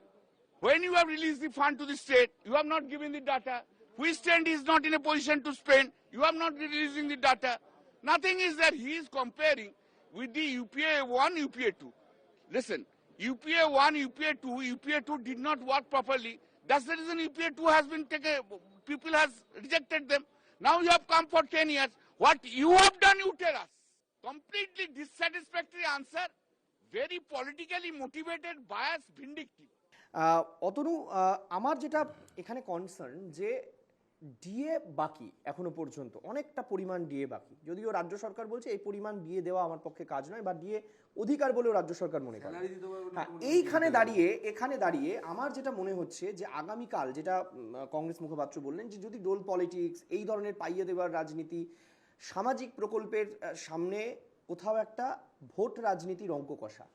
When you have released the fund to the state, you have not given the data. Which state is not in a position to spend? You have not releasing the data. Nothing is there. He is comparing with the UPA 1, UPA 2. Listen, UPA 1, UPA 2, UPA 2 did not work properly. That's the reason UPA 2 has been taken, people has rejected them. Now you have come for 10 years. What you have done, you tell us. Completely dissatisfactory answer, very politically motivated, biased, vindictive. Atanu, আমার যেটা এখানে concern যে DA বাকি এখনো পর্যন্ত অনেকটা পরিমাণ DA বাকি, যদিও রাজ্য সরকার বলছে এই পরিমাণ ডিএ দেওয়া আমার পক্ষে কাজ নয়, বা ডিএ অধিকার বলেও রাজ্য সরকার মনে করে। হ্যাঁ, এখানে দাঁড়িয়ে আমার যেটা মনে হচ্ছে যে আগামীকাল, যেটা কংগ্রেস মুখপাত্র বললেন, যে যদি ডোল পলিটিক্স, এই ধরনের পাইয়ে দেওয়ার রাজনীতি, সামাজিক প্রকল্পের সামনে কোথাও একটা ভোট রাজনীতির অঙ্ক কষা,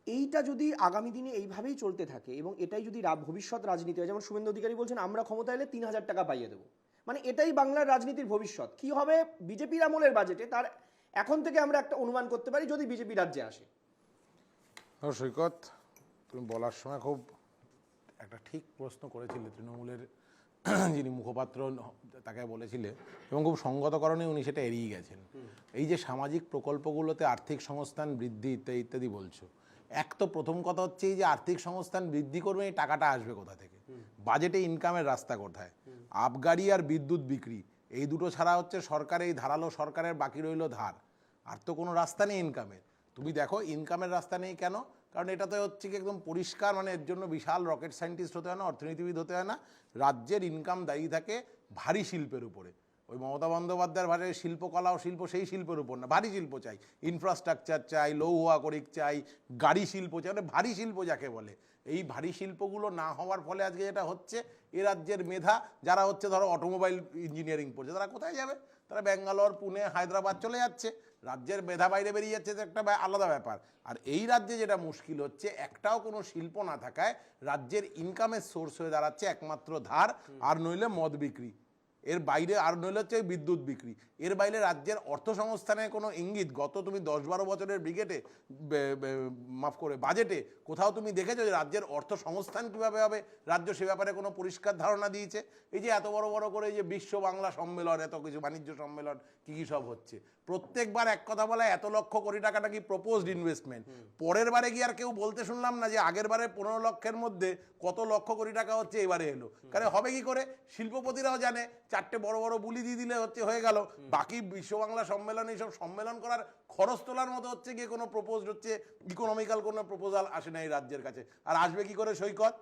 এইটা যদি আগামী দিনে এইভাবেই চলতে থাকে এবং এটাই যদি ভবিষ্যৎ রাজনীতি হয়, যেমন শুভেন্দু অধিকারী বলছেন আমরা ক্ষমতা এলে 3000 টাকা পাইয়ে দেবো, মানে এটাই বাংলার রাজনীতির ভবিষ্যৎ। কি হবে বিজেপির আমলের বাজেটে, তার এখন থেকে আমরা একটা অনুমান করতে পারি যদি বিজেপি রাজ্যে আসে। সৈকত, তুমি বলার সময় খুব একটা ঠিক প্রশ্ন করেছিলে, তৃণমূলের যিনি মুখপাত্র তাকে বলেছিলে, এবং খুব সঙ্গত কারণে উনি সেটা এড়িয়ে গেছেন। এই যে সামাজিক প্রকল্পগুলোতে আর্থিক সংস্থান বৃদ্ধি ইত্যাদি ইত্যাদি বলছো, এক তো প্রথম কথা হচ্ছে এই যে আর্থিক সংস্থান বৃদ্ধি করবে, এই টাকাটা আসবে কোথা থেকে? বাজেটে ইনকামের রাস্তা কোথায়? আবগারি আর বিদ্যুৎ বিক্রি, এই দুটো ছাড়া হচ্ছে সরকার, এই ধারালো সরকারের বাকি রইল ধার, আর তো কোনো রাস্তা নেই ইনকামের। তুমি দেখো ইনকামের রাস্তা নেই কেন? কারণ এটাতে হচ্ছে কি একদম পরিষ্কার, মানে এর জন্য বিশাল রকেট সায়েন্টিস্ট হতে হয় না, অর্থনীতিবিদ হতে হয় না। রাজ্যের ইনকাম দাঁড়িয়ে থাকে ভারী শিল্পের উপরে। ওই মমতা বন্দ্যোপাধ্যায়ের ভাষায় শিল্পকলা ও শিল্প, সেই শিল্পের উপর না, ভারী শিল্প চাই, ইনফ্রাস্ট্রাকচার চাই, লৌহ আকরিক চাই, গাড়ি শিল্প চাই, মানে ভারী শিল্প যাকে বলে। এই ভারী শিল্পগুলো না হওয়ার ফলে আজকে যেটা হচ্ছে, এ রাজ্যের মেধা যারা হচ্ছে ধরো অটোমোবাইল ইঞ্জিনিয়ারিং পড়ছে, তারা কোথায় যাবে? তারা ব্যাঙ্গালোর, পুনে, হায়দ্রাবাদ চলে যাচ্ছে। রাজ্যের মেধা বাইরে বেরিয়ে যাচ্ছে, তো একটা আলাদা ব্যাপার। আর এই রাজ্যে যেটা মুশকিল হচ্ছে, একটাও কোনো শিল্প না থাকায় রাজ্যের ইনকামের সোর্স হয়ে দাঁড়াচ্ছে একমাত্র ধার, আর নইলে মদ বিক্রি, এর বাইরে, আর নইলে হচ্ছে বিদ্যুৎ বিক্রি। এর বাইরে রাজ্যের অর্থসংস্থানের কোনো ইঙ্গিত গত তুমি 10-12 বছরের বাজেটে কোথাও তুমি দেখেছো যে রাজ্যের অর্থসংস্থান কীভাবে হবে? রাজ্য সে ব্যাপারে কোনো পরিষ্কার ধারণা দিয়েছে? এই যে এত বড় বড় করে যে বিশ্ব বাংলা সম্মেলন, এত কিছু বাণিজ্য সম্মেলন, কী কী সব হচ্ছে, প্রত্যেকবার এক কথা বলা, এত লক্ষ কোটি টাকাটা কি প্রপোজড ইনভেস্টমেন্ট। পরের বারে গিয়ে আর কেউ বলতে শুনলাম না যে আগের বারে 15 লক্ষের মধ্যে কত লক্ষ কোটি টাকা হচ্ছে এবারে এলো। কারণ হবে কি করে? শিল্পপতিরাও জানে 4টে বড় বড় বুলি দিয়ে দিলে হচ্ছে হয়ে গেল, বাকি বিশ্ব বাংলা সম্মেলন, এইসব সম্মেলন করার খরচ তোলার মতো হচ্ছে গিয়ে কোনো প্রপোজড হচ্ছে ইকোনমিক্যাল কোনো প্রপোজাল আসে না এই রাজ্যের কাছে। আর আসবে কি করে সৈকত?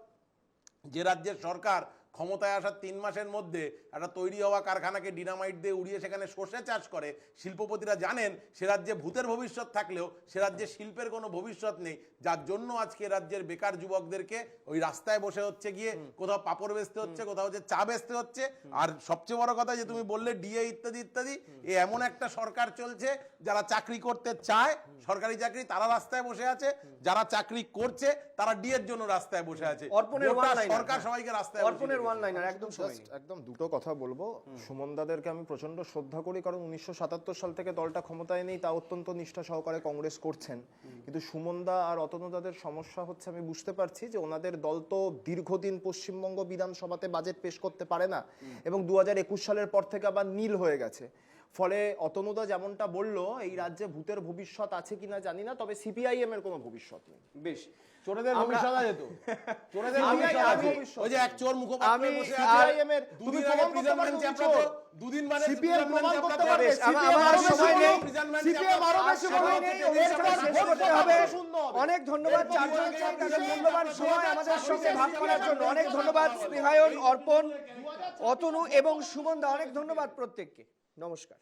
যে রাজ্যের সরকার ক্ষমতায় আসার 3 মাসের মধ্যে একটা তৈরি হওয়া কারখানাকে ডিনামাইট দিয়ে উড়িয়ে সেখানে সর্ষে চাষ করে, শিল্পপতিরা জানেন সে রাজ্যে ভূতের ভবিষ্যৎ থাকলেও সে রাজ্যে শিল্পের কোনো ভবিষ্যৎ নেই, যার জন্য আজকে রাজ্যের বেকার যুবকদেরকে ওই রাস্তায় বসে হচ্ছে গিয়ে কোথাও পাপড় বেচতে হচ্ছে, কোথাও হচ্ছে চা বেচতে হচ্ছে। আর সবচেয়ে বড় কথা যে তুমি বললে ডিএ ইত্যাদি ইত্যাদি, এমন একটা সরকার চলছে যারা চাকরি করতে চায় সরকারি চাকরি তারা রাস্তায় বসে আছে, যারা চাকরি করছে তারা ডিএর জন্য রাস্তায় বসে আছে। অর্পণের গোটা one-liner, সরকার সবাইকে রাস্তায় অর্পণের ওয়ান লাইনার একদম সময় নেই। একদম দুটো কথা বলবো। সুমন দাদেরকে আমি প্রচন্ড শ্রদ্ধা করি, কারণ 1977 সাল থেকে দলটা ক্ষমতায় নেই, তা অত্যন্ত নিষ্ঠা সহকারে কংগ্রেস করছেন। কিন্তু সুমন দা আর অতনু দাদের সমস্যা হচ্ছে, আমি বুঝতে পারছি যে ওনাদের দল তো দীর্ঘদিন পশ্চিমবঙ্গ বিধানসভাতে বাজেট পেশ করতে পারে না, এবং 2021 সালের পর থেকে আবার নীল হয়ে গেছে। ফলে অতনুদা যেমনটা বললো, এই রাজ্যে ভূতের ভবিষ্যৎ আছে কিনা জানি না, তবে সিপিআইএম এর কোনো ভবিষ্যৎ নেই। বেশ, চোরেদের ভবিষ্যৎ আছে তো, চোরেদের ভবিষ্যৎ আছে। ওই যে এক চোর মুখপাত্র বসে আছে, সিপিআইএম এর তুমি প্রমাণ করতে পারবে দুদিন মানে সিপিএম প্রমাণ করতে পারবে। আমার সময় নেই, সিপিএম আরো বেশি সময় নেই, এর কাজ শেষ করতে হবে। অনেক ধন্যবাদ চারজনকে তাদের মূল্যবান সময় আমাদের সঙ্গে ভাগ করার জন্য। অনেক ধন্যবাদ স্নেহায়ন, অর্পণ, অতনু এবং সুমন দা, অনেক ধন্যবাদ প্রত্যেককে। নমস্কার।